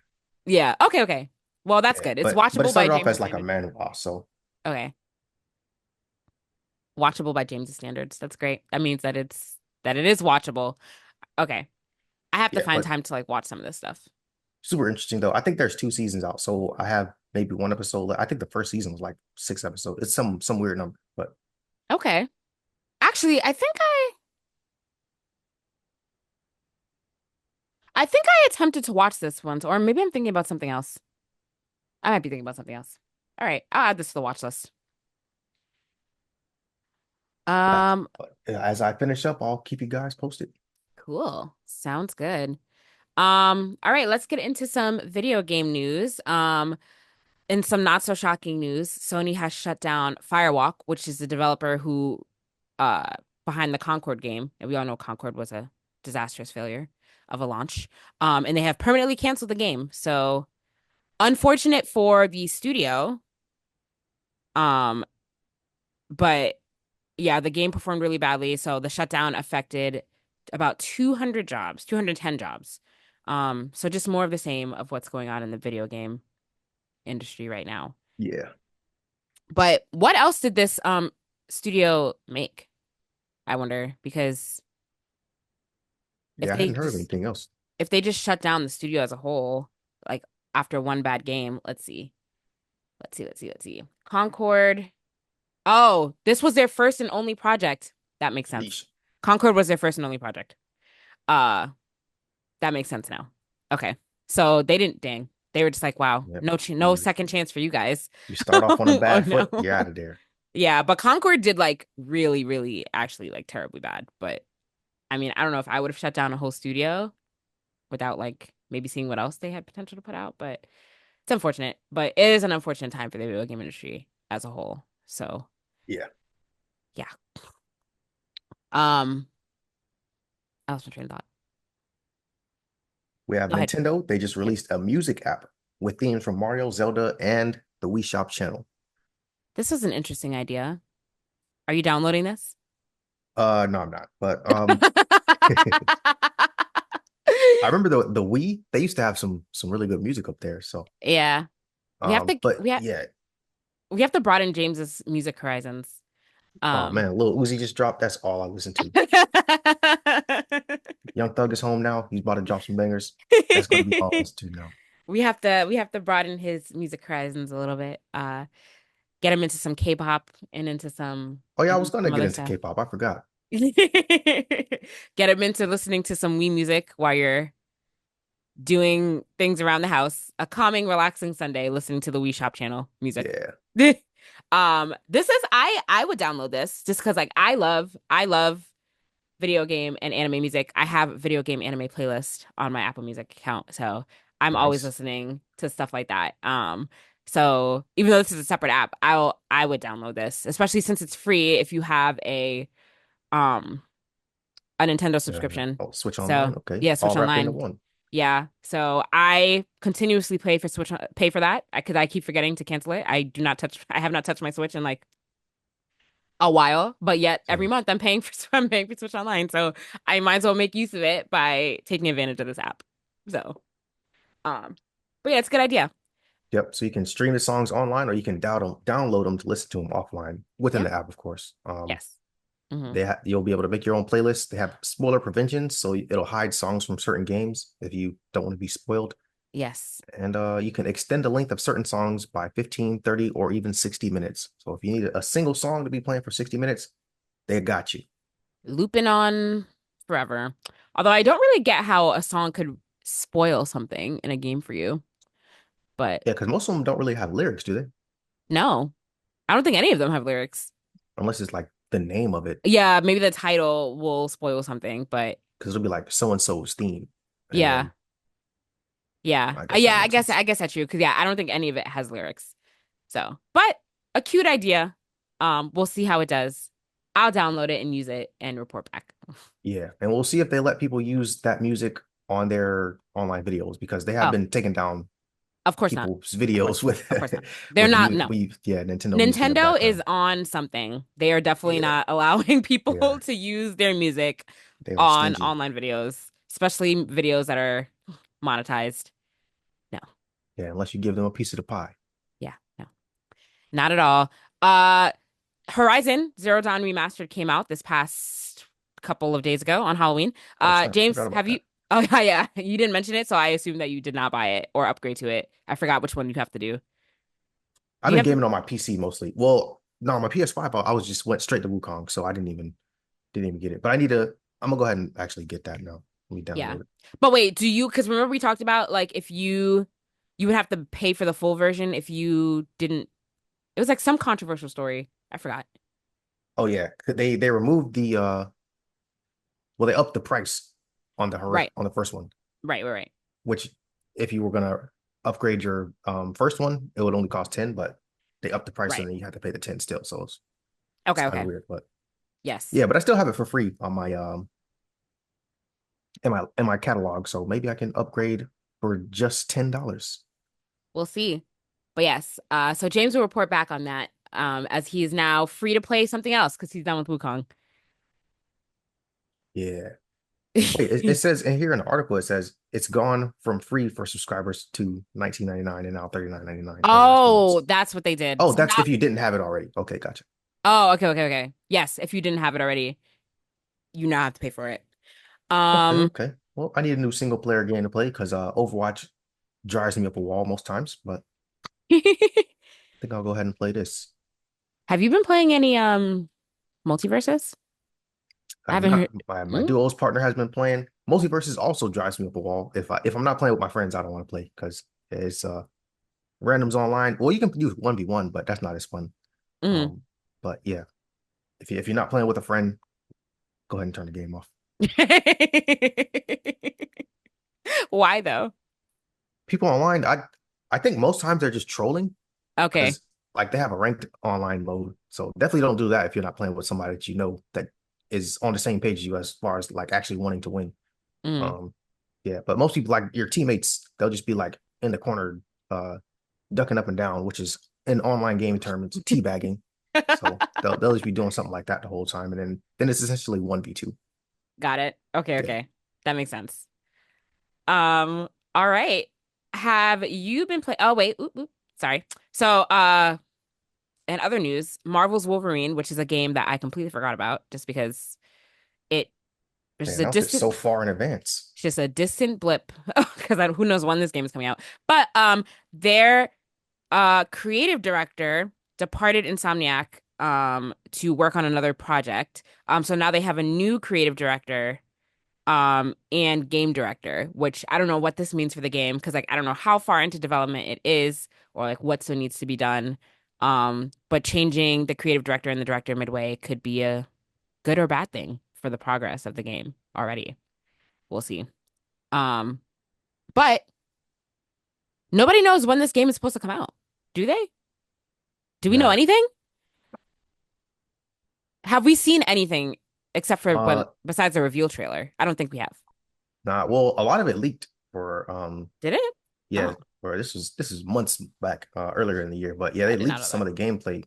Speaker 2: Yeah. Okay, okay. Well, that's
Speaker 3: Yeah,
Speaker 2: good. It's
Speaker 3: but it
Speaker 2: watchable by
Speaker 3: started off
Speaker 2: James'
Speaker 3: as like a
Speaker 2: standards.
Speaker 3: manhwa, so
Speaker 2: Okay. Watchable by James's standards. That's great. That means that it is watchable. Okay. I have to
Speaker 3: yeah.
Speaker 2: find
Speaker 3: But
Speaker 2: time to like watch some of this stuff.
Speaker 3: super interesting though. I think there's 2 seasons out, so I have maybe one episode. I think the first season was like 6 episodes. It's some weird number, but
Speaker 2: Okay. Actually, I think I attempted to watch this once, or maybe I'm thinking about something else. I might be thinking about something else. All right, I'll add this to the watch list.
Speaker 3: gotcha.
Speaker 2: Um,
Speaker 3: But as I finish up, I'll keep you guys posted.
Speaker 2: cool. Sounds good. All right, let's get into some video game news. In some not so shocking news, Sony has shut down Firewalk, which is the developer who uh behind the Concord game. And we all know Concord was a disastrous failure of a launch. And they have permanently canceled the game. So unfortunate for the studio. Um, but yeah, the game performed really badly. So the shutdown affected about 200 jobs, 210 jobs. So just more of the same of what's going on in the video game industry right now.
Speaker 3: Yeah.
Speaker 2: But what else did this studio make? I wonder, because if
Speaker 3: Yeah, I
Speaker 2: they
Speaker 3: hadn't heard of
Speaker 2: just
Speaker 3: anything else.
Speaker 2: if they just shut down the studio as a whole, like after one bad game, let's see. Let's see. Concord. Oh, this was their first and only project. That makes sense.
Speaker 3: Yeesh.
Speaker 2: Concord was their first and only project. Uh, that makes sense now. Okay. So they didn't dang. They were just like, wow,
Speaker 3: Yep.
Speaker 2: no second chance for you guys.
Speaker 3: You start off on a
Speaker 2: Oh
Speaker 3: bad foot, you're
Speaker 2: no.
Speaker 3: out of there.
Speaker 2: Yeah, but Concord did like really, really actually like terribly bad. But I mean, I don't know if I would have shut down a whole studio without like maybe seeing what else they had potential to put out, but it's unfortunate. But it is an unfortunate time for the video game industry as a whole. So
Speaker 3: Yeah.
Speaker 2: yeah. Um, I lost my train of thought.
Speaker 3: We have
Speaker 2: Go ahead.
Speaker 3: Nintendo. They just released a music app with themes from Mario, Zelda, and the Wii Shop channel.
Speaker 2: This is an interesting idea. Are you downloading this?
Speaker 3: No, I'm not. But I remember the Wii, they used to have some really good music up there. So
Speaker 2: Yeah. We have to
Speaker 3: but yeah.
Speaker 2: we have to broaden James's music horizons.
Speaker 3: Oh
Speaker 2: Um
Speaker 3: man, Lil Uzi just dropped. That's all I listen to. Young Thug is home now. He's about to drop some bangers. That's gonna be all I listen to now.
Speaker 2: We have to broaden his music horizons a little bit. Get him into some K-pop and into
Speaker 3: Oh yeah, I was gonna
Speaker 2: some
Speaker 3: get
Speaker 2: other
Speaker 3: into
Speaker 2: stuff.
Speaker 3: K-pop. I forgot.
Speaker 2: Get him into listening to some Wii music while you're doing things around the house. A calming, relaxing Sunday listening to the Wii Shop channel music.
Speaker 3: Yeah.
Speaker 2: This is I would download this just because like I love video game and anime music. I have a video game anime playlist on my Apple Music account, so I'm always
Speaker 3: Nice.
Speaker 2: listening to stuff like that. So even though this is a separate app, I would download this, especially since it's free if you have um a Nintendo subscription.
Speaker 3: Switch
Speaker 2: So
Speaker 3: Online. Okay.
Speaker 2: yeah,
Speaker 3: All
Speaker 2: Switch
Speaker 3: wrapped into
Speaker 2: Online.
Speaker 3: one.
Speaker 2: Yeah, so I continuously pay for that because I keep forgetting to cancel it. I have not touched my Switch in like a while, but yet every
Speaker 3: Same.
Speaker 2: month I'm paying for Switch Online. So I might as well make use of it by taking advantage of this app. So, um, but yeah, it's a good idea.
Speaker 3: Yep. So you can stream the songs online, or you can download them to listen to them offline within
Speaker 2: Yeah.
Speaker 3: the app, of course.
Speaker 2: Yes. Hmm.
Speaker 3: You'll be able to make your own playlist. They have spoiler prevention, so it'll hide songs from certain games if you don't want to be spoiled.
Speaker 2: Yes.
Speaker 3: And you can extend the length of certain songs by 15, 30, or even 60 minutes. So if you need a single song to be playing for 60 minutes, they got you.
Speaker 2: Looping on forever. Although I don't really get how a song could spoil something in a game for you, but
Speaker 3: Yeah, because most of them don't really have lyrics, do they?
Speaker 2: no, I don't think any of them have lyrics.
Speaker 3: Unless it's like the name of it,
Speaker 2: Yeah, maybe the title will spoil something, but
Speaker 3: because it'll be like so and so's theme. And
Speaker 2: yeah.
Speaker 3: then
Speaker 2: Yeah.
Speaker 3: I guess that
Speaker 2: Yeah,
Speaker 3: makes sense.
Speaker 2: I guess that's true. Cause yeah, I don't think any of it has lyrics. So, but a cute idea. We'll see how it does. I'll download it and use it and report back.
Speaker 3: Yeah. And we'll see if they let people use that music on their online videos because they have
Speaker 2: Oh,
Speaker 3: been taking down
Speaker 2: of course not.
Speaker 3: people's
Speaker 2: Of course
Speaker 3: videos
Speaker 2: not.
Speaker 3: with
Speaker 2: Of course not. They're
Speaker 3: with
Speaker 2: not,
Speaker 3: music.
Speaker 2: no.
Speaker 3: Yeah, Nintendo music in the
Speaker 2: Nintendo is
Speaker 3: background.
Speaker 2: on something. They are definitely
Speaker 3: Yeah,
Speaker 2: not allowing
Speaker 3: they
Speaker 2: people
Speaker 3: are.
Speaker 2: to use their music
Speaker 3: They are
Speaker 2: on
Speaker 3: stingy.
Speaker 2: online videos, especially videos that are monetized. No.
Speaker 3: Yeah, unless you give them a piece of the pie.
Speaker 2: Yeah, no. Not at all. Uh Horizon Zero Dawn Remastered came out this past couple of days ago on Halloween.
Speaker 3: Oh snap,
Speaker 2: James,
Speaker 3: forgot about
Speaker 2: have you?
Speaker 3: that.
Speaker 2: Oh yeah, yeah. You didn't mention it, so I assume that you did not buy it or upgrade to it. I forgot which one you have to do.
Speaker 3: I've
Speaker 2: Do you
Speaker 3: been
Speaker 2: have?
Speaker 3: gaming on my PC mostly. Well, no, my PS5, I was just went straight to Wukong, so I didn't even get it. But I'm gonna go ahead and actually get that now. Let me
Speaker 2: Yeah.
Speaker 3: download it.
Speaker 2: But wait, do you? Because remember we talked about like if you would have to pay for the full version if you didn't. It was like some controversial story. I forgot.
Speaker 3: Oh yeah, they removed the well, they upped the price on
Speaker 2: Right.
Speaker 3: the first one.
Speaker 2: Right, right, right.
Speaker 3: which if you were gonna upgrade your first one, it would only cost 10, but they upped the price
Speaker 2: Right.
Speaker 3: and then you have to pay the 10 still. So it's
Speaker 2: Okay,
Speaker 3: kind of
Speaker 2: okay.
Speaker 3: weird. But
Speaker 2: Yes.
Speaker 3: yeah, but I still have it for free on my in my catalog. So maybe I can upgrade for just $10.
Speaker 2: We'll see. But yes, so James will report back on that, as he is now free to play something else because he's done with Wukong.
Speaker 3: Yeah. Wait, it says in here in the article, it says it's gone from free for subscribers to 19.99 and now 39.99 for the last 2 months.
Speaker 2: Oh, that's what they did.
Speaker 3: Oh,
Speaker 2: So
Speaker 3: that's
Speaker 2: now,
Speaker 3: if you didn't have it already. Okay, gotcha.
Speaker 2: oh, okay, okay, okay. Yes, if you didn't have it already, you now have to pay for it.
Speaker 3: Okay,
Speaker 2: Um,
Speaker 3: okay. Well, I need a new single player game to play because Overwatch drives me up a wall most times, but I think I'll go ahead and play this.
Speaker 2: have you been playing any multiverses?
Speaker 3: I
Speaker 2: I
Speaker 3: have
Speaker 2: haven't
Speaker 3: not.
Speaker 2: heard.
Speaker 3: My
Speaker 2: Mm,
Speaker 3: duos partner has been playing. Multiverses also drives me up a wall. If I'm not playing with my friends, I don't want to play because it's randoms online. Well, you can do 1v1, but that's not as fun.
Speaker 2: mm.
Speaker 3: Um, but yeah, if you're not playing with a friend, go ahead and turn the game off.
Speaker 2: Why though?
Speaker 3: People online, I think most times they're just trolling
Speaker 2: Okay.
Speaker 3: because like they have a ranked online mode. So definitely don't do that if you're not playing with somebody that you know that is on the same page as you as far as like actually wanting to win.
Speaker 2: Mm.
Speaker 3: Um, yeah, but most people like your teammates, they'll just be like in the corner, uh, ducking up and down, which is in online game terms teabagging. So they'll just be doing something like that the whole time, and then it's essentially 1v2.
Speaker 2: Got it. Okay,
Speaker 3: Yeah.
Speaker 2: okay. That makes sense. All right. Have you been playing? Oh, wait. Oop, oop. Sorry. So, in other news, Marvel's Wolverine, which is a game that I completely forgot about just because it it's
Speaker 3: They
Speaker 2: just a
Speaker 3: announced it
Speaker 2: distant
Speaker 3: so far in advance.
Speaker 2: it's just a distant blip because who knows when this game is coming out. But their creative director departed Insomniac to work on another project. So now they have a new creative director and game director, which I don't know what this means for the game because like I don't know how far into development it is or like what still needs to be done. But changing the creative director and the director midway could be a good or bad thing for the progress of the game already. We'll see. Um, but nobody knows when this game is supposed to come out. Do they? Do we know
Speaker 3: Nah.
Speaker 2: anything? Have we seen anything except for when
Speaker 3: Uh,
Speaker 2: besides the reveal trailer? I don't think we have.
Speaker 3: nah. Well, a lot of it leaked for
Speaker 2: Did it?
Speaker 3: yeah,
Speaker 2: Oh,
Speaker 3: or this is months back, earlier in the year. But yeah,
Speaker 2: I
Speaker 3: they
Speaker 2: did not
Speaker 3: leaked
Speaker 2: know
Speaker 3: some
Speaker 2: that.
Speaker 3: of the gameplay.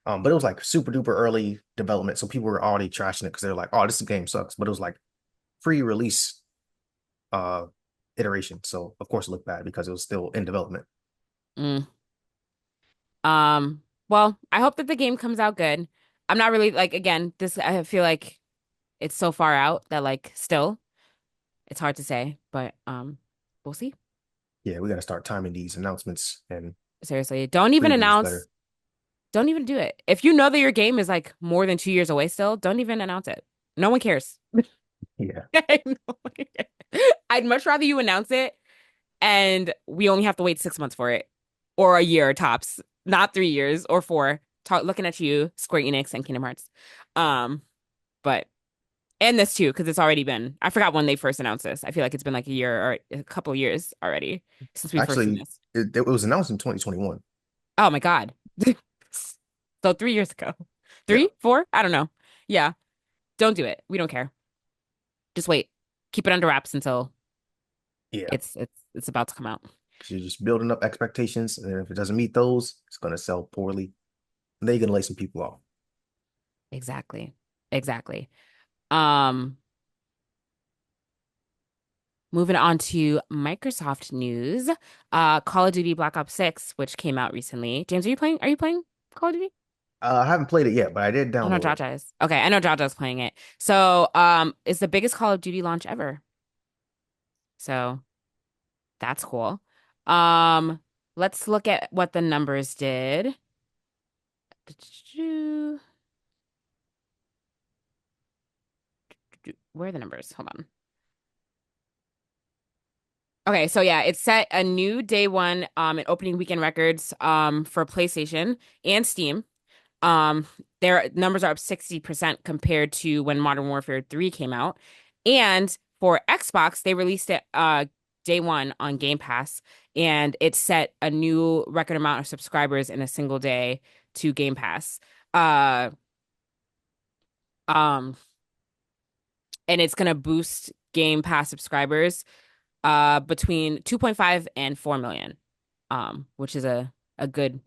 Speaker 3: But it was like super duper early development, so people were already trashing it because they're like, "Oh, this game sucks." But it was like pre-release uh iteration, so of course it looked bad because it was still in development.
Speaker 2: Mm. Well, I hope that the game comes out good. I'm not really like again, this I feel like it's so far out that like still it's hard to say, but we'll see.
Speaker 3: Yeah, we got to start timing these announcements and
Speaker 2: Seriously, don't even
Speaker 3: previews
Speaker 2: announce,
Speaker 3: better.
Speaker 2: don't even do it. If you know that your game is like more than 2 years away still, don't even announce it. No one cares.
Speaker 3: Yeah,
Speaker 2: I'd much rather you announce it and we only have to wait 6 months for it or a year tops, not 3 years or four. Looking at you, Square Enix and Kingdom Hearts. Um, but and this too, because it's already been, I forgot when they first announced this. I feel like it's been like a year or a couple of years already since we first seen
Speaker 3: actually,
Speaker 2: this.
Speaker 3: it was announced in 2021.
Speaker 2: Oh my God. So 3 years ago.
Speaker 3: Yeah,
Speaker 2: 3, 4? I don't know. Yeah. Don't do it. We don't care. Just wait. Keep it under wraps until
Speaker 3: yeah.
Speaker 2: it's about to come out.
Speaker 3: 'Cause you're just building up expectations, and if it doesn't meet those, it's gonna sell poorly. And then you're gonna lay some people off.
Speaker 2: Exactly. Exactly. Um, Moving on to Microsoft news. Call of Duty Black Ops 6, which came out recently. James, are you playing Call of Duty?
Speaker 3: I haven't played it yet, but I did
Speaker 2: I know
Speaker 3: download it.
Speaker 2: Jaja is. Okay, I know Jaja's playing it. So, it's the biggest Call of Duty launch ever. So that's cool. Um, let's look at what the numbers did. Where are the numbers? Hold on. Okay, so yeah, it set a new day one and opening weekend records for PlayStation and Steam. Their numbers are up 60% compared to when Modern Warfare 3 came out. And for Xbox, they released it day one on Game Pass, and it set a new record amount of subscribers in a single day to Game Pass. Uh, um, and it's gonna boost Game Pass subscribers between 2.5 and 4 million, which is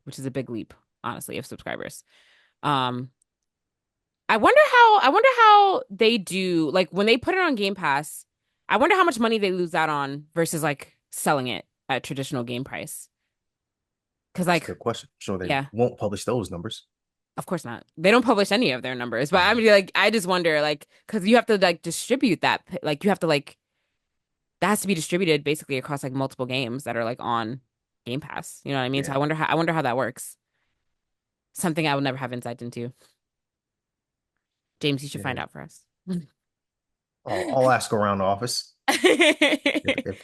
Speaker 2: which is a big leap, honestly, of subscribers. Um, I wonder how they do, like, when they put it on Game Pass. I wonder how much money they lose out on versus like selling it at traditional game price. Because
Speaker 3: That's a
Speaker 2: like,
Speaker 3: good question. Sure, they
Speaker 2: yeah,
Speaker 3: won't publish those numbers.
Speaker 2: of course not. They don't publish any of their numbers, but I
Speaker 3: Um,
Speaker 2: mean, like, I just wonder, like, because you have to like distribute that, like, you have to like that has to be distributed basically across like multiple games that are like on Game Pass. You know what I mean? So
Speaker 3: yeah,
Speaker 2: I wonder how that works. Something I will never have insight into. James, you should find
Speaker 3: yeah.
Speaker 2: out for us.
Speaker 3: I'll ask around the office if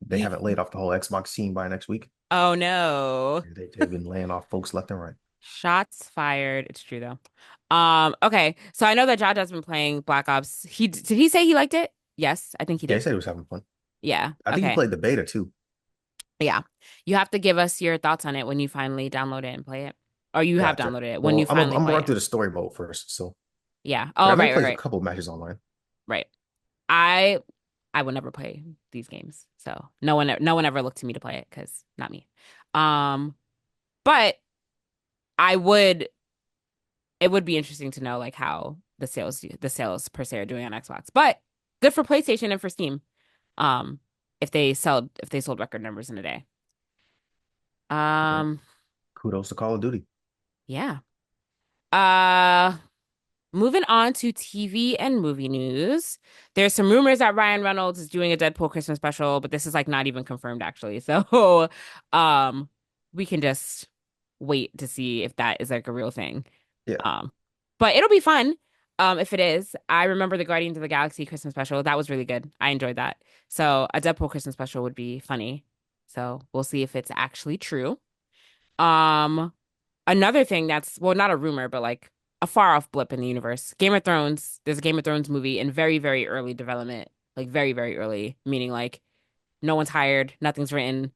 Speaker 3: they
Speaker 2: You,
Speaker 3: haven't laid off the whole Xbox team by next week.
Speaker 2: oh no.
Speaker 3: They've been laying off folks left and right.
Speaker 2: Shots fired. It's true though. Okay. So I know that Jad has been playing Black Ops. Did he say he liked it? Yes, I think he
Speaker 3: Yeah, he
Speaker 2: did.
Speaker 3: said he was having fun.
Speaker 2: Yeah.
Speaker 3: I think he
Speaker 2: Okay.
Speaker 3: played the beta too.
Speaker 2: Yeah. You have to give us your thoughts on it when you finally download it and play it. Or you have
Speaker 3: Gotcha.
Speaker 2: downloaded it when you
Speaker 3: Well,
Speaker 2: finally
Speaker 3: I'm gonna
Speaker 2: play
Speaker 3: run
Speaker 2: it.
Speaker 3: through the story mode first. So,
Speaker 2: Yeah.
Speaker 3: but
Speaker 2: Oh,
Speaker 3: I've only
Speaker 2: right, right,
Speaker 3: played a
Speaker 2: right.
Speaker 3: couple matches online.
Speaker 2: Right. I I would never play these games. So no one ever looked to me to play it because not me. Um, but I would it would be interesting to know like how the sales per se are doing on Xbox. But good for PlayStation and for Steam. If they sold record numbers in a day.
Speaker 3: Yeah.
Speaker 2: Um,
Speaker 3: Kudos to Call of Duty.
Speaker 2: yeah. Uh Moving on to TV and movie news. There's some rumors that Ryan Reynolds is doing a Deadpool Christmas special, but this is like not even confirmed actually. So, um, we can just wait to see if that is like a real thing.
Speaker 3: Yeah.
Speaker 2: Um, but it'll be fun. If it is. I remember the Guardians of the Galaxy Christmas special. That was really good. I enjoyed that. So a Deadpool Christmas special would be funny. So we'll see if it's actually true. Um, Another thing that's, well, not a rumor, but like a far off blip in the universe. Game of Thrones, there's a Game of Thrones movie in very, very early development. Like very, very early, meaning like no one's hired, nothing's written,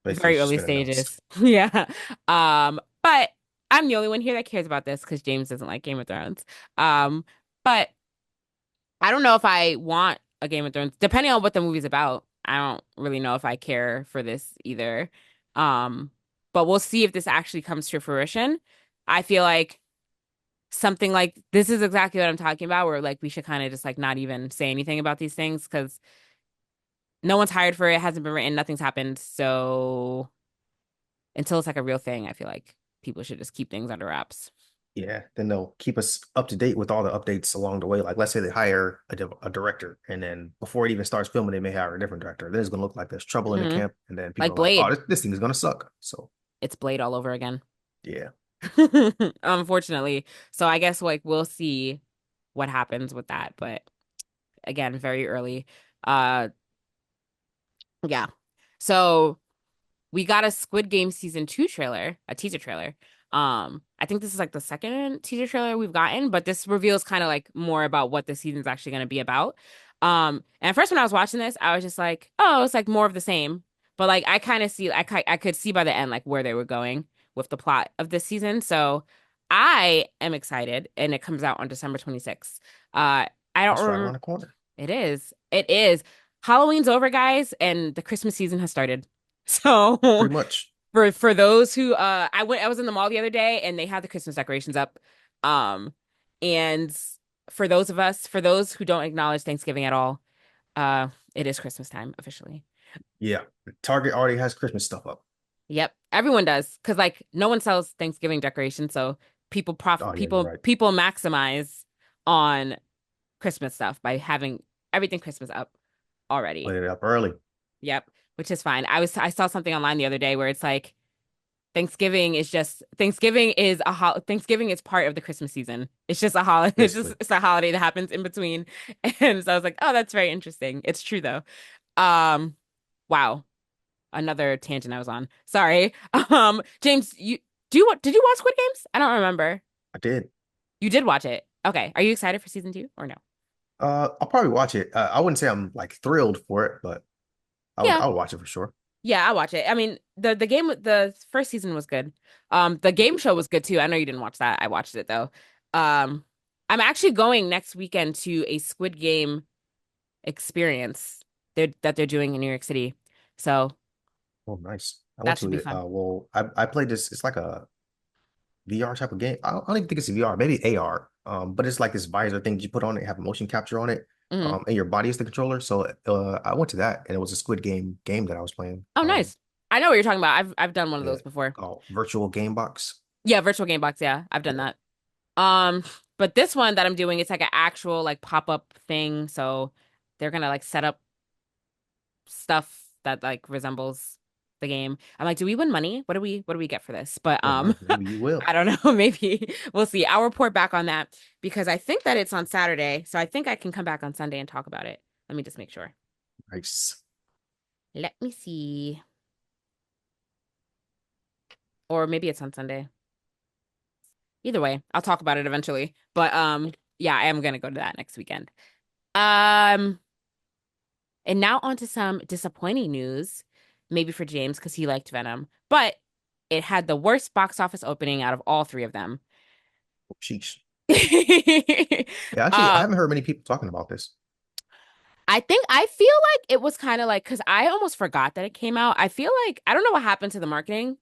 Speaker 3: Basically,
Speaker 2: very
Speaker 3: it's just
Speaker 2: early
Speaker 3: been announced.
Speaker 2: stages. Yeah. But I'm the only one here that cares about this because James doesn't like Game of Thrones. But I don't know if I want a Game of Thrones, depending on what the movie's about. I don't really know if I care for this either. Um, but we'll see if this actually comes to fruition. I feel like something like this is exactly what I'm talking about, where like we should kind of just like not even say anything about these things because no one's hired for it, hasn't been written, nothing's happened. So until it's like a real thing, I feel like people should just keep things under wraps.
Speaker 3: Yeah. Then they'll keep us up to date with all the updates along the way. Like, let's say they hire a director, and then before it even starts filming, they may hire a different director. Then it's gonna look like there's trouble in the
Speaker 2: Hmm.
Speaker 3: camp, and then people
Speaker 2: Like
Speaker 3: are like, "Oh,
Speaker 2: Blade,
Speaker 3: this thing is gonna suck." So,
Speaker 2: it's Blade all over again.
Speaker 3: yeah.
Speaker 2: Unfortunately. So I guess like we'll see what happens with that. But again, very early. Uh yeah. So we got a Squid Game season 2 trailer, a teaser trailer. I think this is like the second teaser trailer we've gotten, but this reveals kind of like more about what the season's actually going to be about. And at first when I was watching this, I was just like, oh, it's like more of the same. But like I kind of see I could see by the end like where they were going with the plot of this season. So I am excited and it comes out on December 26th. I don't
Speaker 3: That's right around
Speaker 2: remember.
Speaker 3: the corner.
Speaker 2: It is. It is. Halloween's over, guys, and the Christmas season has started. So
Speaker 3: Pretty much.
Speaker 2: for those who I was in the mall the other day and they had the Christmas decorations up. Um and for those who don't acknowledge Thanksgiving at all, it is Christmas time officially.
Speaker 3: Yeah. Target already has Christmas stuff up.
Speaker 2: Yep, everyone does because like no one sells Thanksgiving decorations, so
Speaker 3: Oh, yeah, you're right.
Speaker 2: people maximize on Christmas stuff by having everything Christmas up
Speaker 3: Put
Speaker 2: already.
Speaker 3: it up early.
Speaker 2: Yep, which is fine. I saw something online the other day where it's like Thanksgiving is part of the Christmas season. It's just a holiday.
Speaker 3: Basically.
Speaker 2: It's a holiday that happens in between. And so I was like, oh, that's very interesting. It's true though. Um, wow. Another tangent I was on. Sorry. James, did you watch Squid Games? I don't remember.
Speaker 3: I did.
Speaker 2: You did watch it. Okay. Are you excited for season 2 or no?
Speaker 3: I'll probably watch it. I wouldn't say I'm like thrilled for it, but
Speaker 2: Yeah.
Speaker 3: I would watch it for sure.
Speaker 2: Yeah, I watch it. I mean, the game the first season was good. The game show was good too. I know you didn't watch that. I watched it though. Um, I'm actually going next weekend to a Squid Game experience that they're doing in New York City. So
Speaker 3: Oh, nice. I went
Speaker 2: that should
Speaker 3: to
Speaker 2: be
Speaker 3: it.
Speaker 2: fun.
Speaker 3: Well, I played this. It's like a VR type of game. I don't even think it's VR, maybe AR. But it's like this visor thing you put on it, have motion capture on it.
Speaker 2: Hmm.
Speaker 3: And your body is the controller. So I went to that and it was a Squid game that I was playing.
Speaker 2: Oh, nice. I know what you're talking about. I've done one of
Speaker 3: Yeah,
Speaker 2: those before.
Speaker 3: called Virtual Game Box.
Speaker 2: Yeah, virtual game box. Yeah, I've done
Speaker 3: Yeah,
Speaker 2: that. Um, but this one that I'm doing, it's like an actual like pop-up thing. So they're gonna like set up stuff that like resembles the game. I'm like, do we win money? What do we get for this? But
Speaker 3: well, maybe you will.
Speaker 2: I don't know. Maybe we'll see. I'll report back on that because I think that it's on Saturday. So I think I can come back on Sunday and talk about it. Let me just make sure.
Speaker 3: Nice.
Speaker 2: Let me see. Or maybe it's on Sunday. Either way, I'll talk about it eventually. But yeah, I am gonna go to that next weekend. Um, and now on to some disappointing news, maybe for James because he liked Venom, but it had the worst box office opening out of all three of them.
Speaker 3: Sheesh. Yeah, actually, I
Speaker 2: Uh,
Speaker 3: haven't heard many people talking about this.
Speaker 2: I feel like it was kind of like because I almost forgot that it came out. I feel like I don't know what happened to the marketing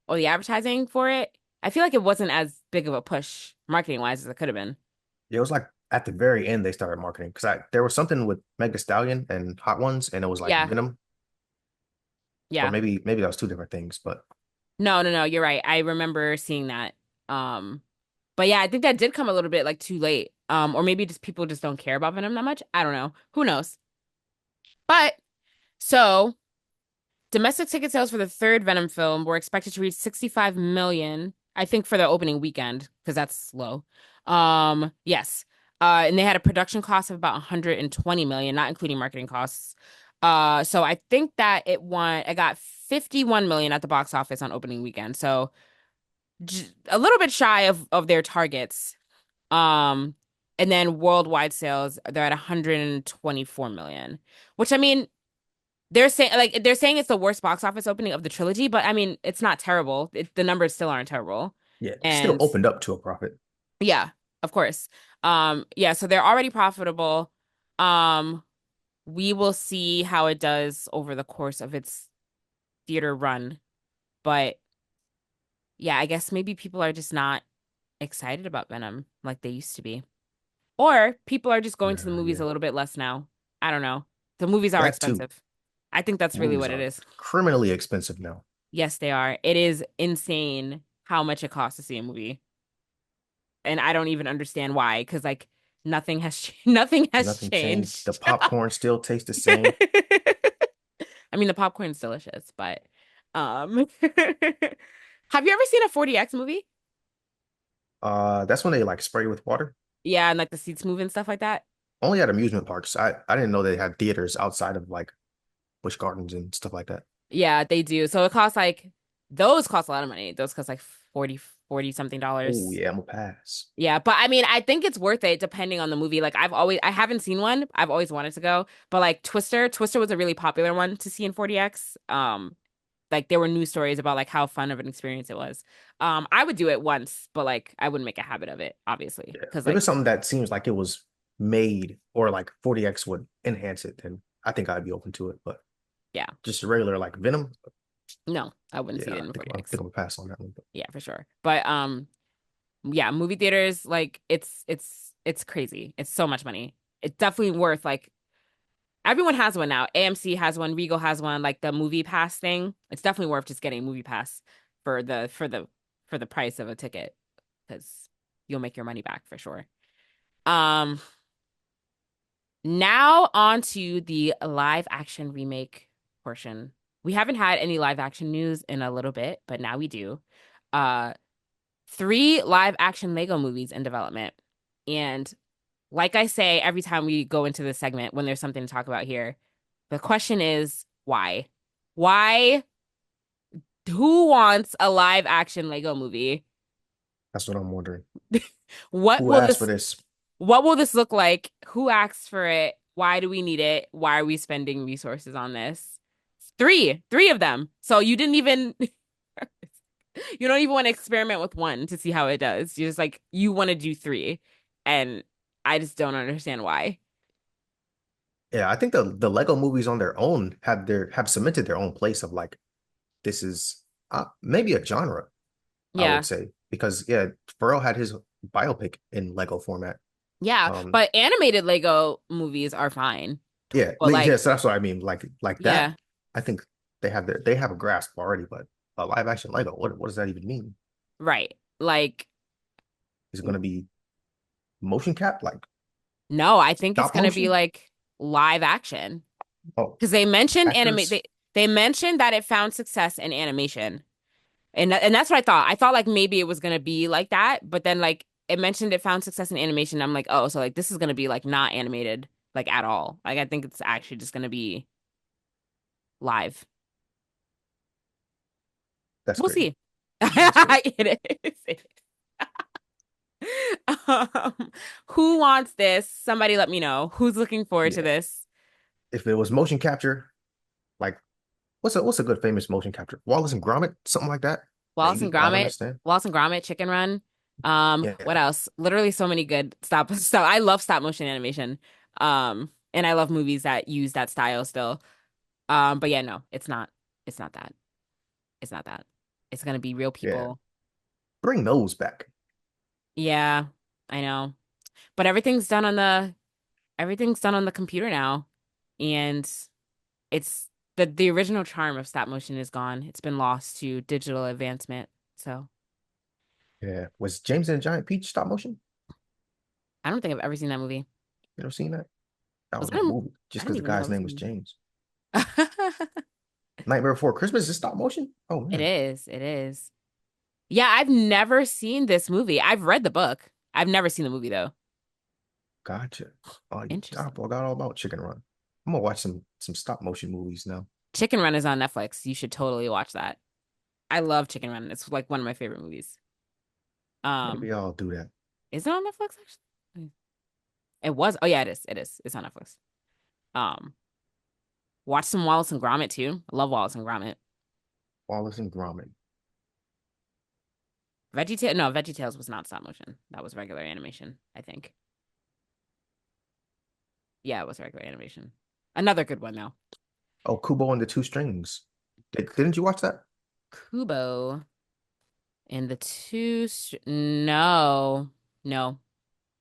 Speaker 2: or the advertising for it. I feel like it wasn't as big of a push marketing wise as it could have been.
Speaker 3: Yeah, it was like at the very end they started marketing because I there was something with Mega Stallion and Hot Ones, and it was like
Speaker 2: Yeah,
Speaker 3: Venom, or
Speaker 2: yeah.
Speaker 3: maybe that was two different things. But
Speaker 2: No, no, no, you're right. I remember seeing that. Um, but yeah, I think that did come a little bit like too late. Or maybe just people just don't care about Venom that much. I don't know. Who knows? But so domestic ticket sales for the third Venom film were expected to reach 65 million, I think for the opening weekend, because that's low. Yes. And they had a production cost of about 120 million, not including marketing costs. So I think that it got 51 million at the box office on opening weekend. So a little bit shy of their targets. Um, and then worldwide sales, they're at 124 million, which I mean, they're saying it's the worst box office opening of the trilogy, but I mean, it's not terrible. The numbers still aren't terrible.
Speaker 3: yeah, still
Speaker 2: And
Speaker 3: opened up to a profit.
Speaker 2: yeah, of course. Yeah, so they're already profitable. Um, we will see how it does over the course of its theater run. But yeah, I guess maybe people are just not excited about Venom like they used to be. Or people are just going to the movies
Speaker 3: Yeah,
Speaker 2: a little bit less now. I don't know. The movies are
Speaker 3: that too.
Speaker 2: expensive. I think that's really
Speaker 3: Movies
Speaker 2: what it
Speaker 3: are
Speaker 2: is.
Speaker 3: criminally expensive now.
Speaker 2: Yes, they are. It is insane how much it costs to see a movie. And I don't even understand why, because like nothing has nothing has
Speaker 3: Nothing changed. The
Speaker 2: changed.
Speaker 3: popcorn still tastes the same.
Speaker 2: I mean, the popcorn's delicious, but have you ever seen a 4DX movie?
Speaker 3: That's when they like spray with water.
Speaker 2: Yeah, and like the seats move and stuff like that.
Speaker 3: Only at amusement parks. I didn't know they had theaters outside of like Busch Gardens and stuff like that.
Speaker 2: Yeah, they do. So it costs like those cost a lot of money. Those cost like 40 something
Speaker 3: Oh
Speaker 2: dollars.
Speaker 3: yeah, I'm gonna pass.
Speaker 2: Yeah, but I mean, I think it's worth it depending on the movie. Like I haven't seen one. I've always wanted to go, but like Twister was a really popular one to see in 4DX. Like there were news stories about like how fun of an experience it was. I would do it once, but like I wouldn't make a habit of it, obviously,
Speaker 3: Yeah.
Speaker 2: because
Speaker 3: If it's
Speaker 2: like
Speaker 3: something that seems like it was made or like 40X would enhance it, then I think I'd be open to it. But
Speaker 2: yeah,
Speaker 3: just a regular like Venom,
Speaker 2: no, I wouldn't see
Speaker 3: yeah,
Speaker 2: it in
Speaker 3: I
Speaker 2: 4DX.
Speaker 3: think I'm gonna pass on that one. But
Speaker 2: Yeah, for sure. But yeah, movie theaters like it's crazy. It's so much money. It's definitely worth like everyone has one now. AMC has one, Regal has one, like the movie pass thing. It's definitely worth just getting a movie pass for the price of a ticket because you'll make your money back for sure. Um, Now on to the live action remake portion. We haven't had any live action news in a little bit, but now we do. Uh, three live action Lego movies in development. And like I say every time we go into this segment when there's something to talk about here, the question is why? Why? Who wants a live action Lego movie?
Speaker 3: that's what I'm wondering.
Speaker 2: What
Speaker 3: Who
Speaker 2: will
Speaker 3: asked for
Speaker 2: this
Speaker 3: this?
Speaker 2: What will this look like? Who asked for it? Why do we need it? Why are we spending resources on this? Three of them. So you didn't even you don't even want to experiment with one to see how it does. You're just like you want to do three. And I just don't understand why.
Speaker 3: Yeah, I think the Lego movies on their own have cemented their own place of like this is maybe a genre, I would
Speaker 2: Yeah.
Speaker 3: say, because yeah, Pharrell had his biopic in Lego format.
Speaker 2: Yeah.
Speaker 3: Um,
Speaker 2: But animated Lego movies are fine.
Speaker 3: yeah,
Speaker 2: But like,
Speaker 3: yeah, so that's what I mean. Like that,
Speaker 2: yeah,
Speaker 3: I think they have a grasp already, but a live action Lego, what does that even mean?
Speaker 2: right. Like,
Speaker 3: Is it going to be motion cap like
Speaker 2: no, I think it's
Speaker 3: stop
Speaker 2: gonna be
Speaker 3: motion?
Speaker 2: like live action.
Speaker 3: Oh,
Speaker 2: Because they mentioned
Speaker 3: actors.
Speaker 2: they mentioned that it found success in animation. And that's what I thought. I thought like maybe it was gonna be like that, but then like it mentioned it found success in animation. I'm like, oh, so like this is gonna be like not animated like at all. Like I think it's actually just gonna be live.
Speaker 3: That's
Speaker 2: We'll
Speaker 3: crazy.
Speaker 2: see.
Speaker 3: That's crazy.
Speaker 2: It is. It is. Um, who wants this? Somebody let me know. Who's looking forward to
Speaker 3: Yeah.
Speaker 2: this?
Speaker 3: If it was motion capture, like what's a good famous motion capture? Wallace and Gromit, something like that.
Speaker 2: Wallace and
Speaker 3: Maybe. I don't
Speaker 2: Gromit,
Speaker 3: understand.
Speaker 2: Chicken Run. What
Speaker 3: Yeah.
Speaker 2: else? Literally so many good stop. I love stop motion animation. And I love movies that use that style still. But yeah, no, it's not. It's not that. It's not that. It's gonna be real
Speaker 3: Yeah.
Speaker 2: people.
Speaker 3: Bring those back.
Speaker 2: Yeah, I know. But everything's done on the computer now. And it's the original charm of stop motion is gone. It's been lost to digital advancement. So
Speaker 3: Yeah. Was James and the Giant Peach stop motion?
Speaker 2: I don't think I've ever seen that movie.
Speaker 3: You ever seen that? That
Speaker 2: Was
Speaker 3: was
Speaker 2: that
Speaker 3: a
Speaker 2: a,
Speaker 3: movie.
Speaker 2: I
Speaker 3: Just
Speaker 2: don't
Speaker 3: because the
Speaker 2: even know that
Speaker 3: guy's
Speaker 2: was
Speaker 3: name
Speaker 2: a
Speaker 3: was
Speaker 2: movie.
Speaker 3: James. Nightmare Before Christmas is stop motion? Oh
Speaker 2: It
Speaker 3: man.
Speaker 2: is. It is. Yeah, I've never seen this movie. I've read the book. I've never seen the movie though.
Speaker 3: Gotcha. Oh, I
Speaker 2: Interesting.
Speaker 3: forgot all about Chicken Run. I'm gonna watch some stop motion movies now.
Speaker 2: Chicken Run is on Netflix. You should totally watch that. I love Chicken Run. It's like one of my favorite movies. Um,
Speaker 3: Maybe I'll do that.
Speaker 2: is it on Netflix actually? It was. Oh yeah, it is. It is. It's on Netflix. Um, watch some Wallace and Gromit too. I love Wallace and Gromit.
Speaker 3: Wallace and Gromit.
Speaker 2: VeggieTales was not stop motion. That was regular animation, I think. Yeah, it was regular animation. Another good one though.
Speaker 3: Oh, Kubo and the Two Strings. Didn't you watch that?
Speaker 2: Kubo and the no, no,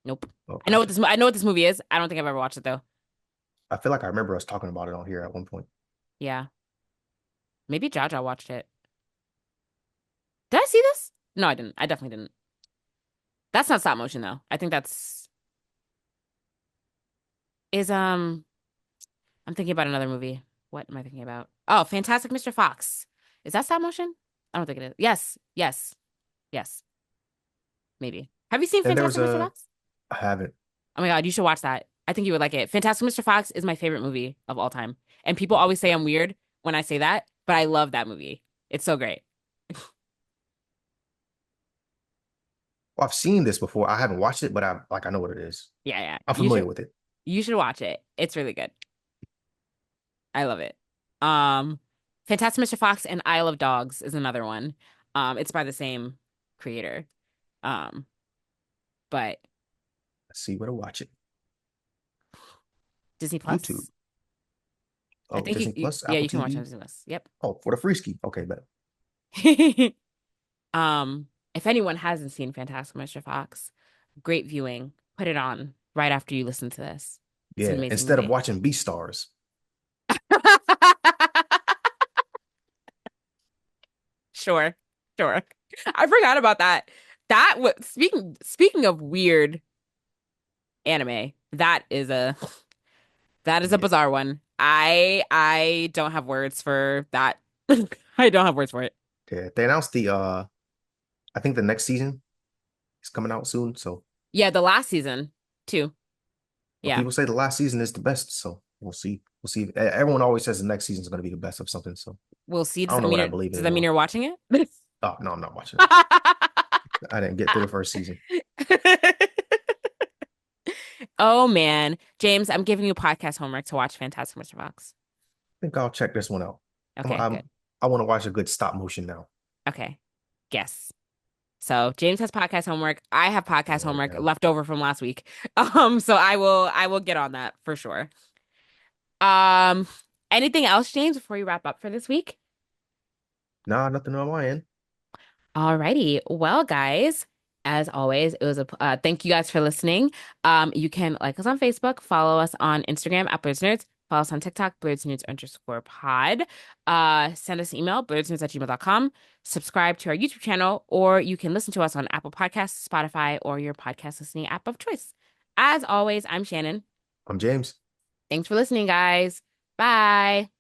Speaker 2: nope.
Speaker 3: Oh, gotcha.
Speaker 2: I know what this movie is. I don't think I've ever watched it though.
Speaker 3: I feel like I remember us talking about it on here at one point.
Speaker 2: Yeah, maybe Jaja watched it. Did I see this? No, I didn't. I definitely didn't. That's not stop motion though. I think that's is I'm thinking about another movie. What am I thinking about? Oh, Fantastic Mr. Fox. Is that stop motion? I don't think it is. Yes, yes, yes. Maybe. Have you seen
Speaker 3: And there was
Speaker 2: Fantastic Mr.
Speaker 3: a
Speaker 2: Fox?
Speaker 3: I haven't.
Speaker 2: Oh my God, you should watch that. I think you would like it. Fantastic Mr. Fox is my favorite movie of all time. And people always say I'm weird when I say that, but I love that movie. It's so great.
Speaker 3: Well, I've seen this before. I haven't watched it, but I know what it is.
Speaker 2: Yeah, yeah.
Speaker 3: I'm familiar with it.
Speaker 2: You should watch it. It's really good. I love it. Um, Fantastic Mr. Fox and Isle of Dogs is another one. It's by the same creator. Um, but
Speaker 3: Let's see where to watch it.
Speaker 2: Disney
Speaker 3: YouTube.
Speaker 2: Plus. I
Speaker 3: Oh,
Speaker 2: think
Speaker 3: Disney Plus,
Speaker 2: yeah,
Speaker 3: Apple
Speaker 2: you can watch it on
Speaker 3: TV.
Speaker 2: Disney Plus. Yep.
Speaker 3: Oh, for the free ski. Okay, but
Speaker 2: If anyone hasn't seen Fantastic Mr. Fox, great viewing. Put it on right after you listen to this. It's an
Speaker 3: yeah,
Speaker 2: amazing
Speaker 3: instead of
Speaker 2: movie.
Speaker 3: watching Beastars.
Speaker 2: Sure, sure. I forgot about that. That was speaking of weird anime, that is a
Speaker 3: Yeah.
Speaker 2: bizarre one. I don't have words for that. I don't have words for it.
Speaker 3: Yeah. They announced I think the next season is coming out soon. So
Speaker 2: Yeah, the last season too.
Speaker 3: but
Speaker 2: Yeah,
Speaker 3: people say the last season is the best. So we'll see. We'll see. Everyone always says the next season is going to be the best of something. So
Speaker 2: we'll see.
Speaker 3: I don't know what I believe
Speaker 2: Does that mean
Speaker 3: anymore.
Speaker 2: you're watching it?
Speaker 3: Oh no, I'm not watching it. I didn't get through the first season.
Speaker 2: Oh man, James, I'm giving you podcast homework to watch Fantastic Mr. Fox.
Speaker 3: think I'll check this one out. I'm,
Speaker 2: Okay,
Speaker 3: I'm
Speaker 2: good.
Speaker 3: I want to watch a good stop motion now.
Speaker 2: Okay, guess. So James has podcast homework. I have podcast
Speaker 3: Oh
Speaker 2: homework
Speaker 3: damn.
Speaker 2: left over from last week. So I will get on that for sure. Um, anything else, James, before you wrap up for this week?
Speaker 3: Nah, nothing on my end.
Speaker 2: Alrighty. Well, guys, as always, it was a thank you guys for listening. You can like us on Facebook, follow us on Instagram at Blerdsnerds, follow us on TikTok, Blerdsnerds_pod. Send us an email, blerdsnerds@gmail.com. Subscribe to our YouTube channel, or you can listen to us on Apple Podcasts, Spotify, or your podcast listening app of choice. As always, I'm Shannon.
Speaker 3: I'm James.
Speaker 2: Thanks for listening, guys. Bye.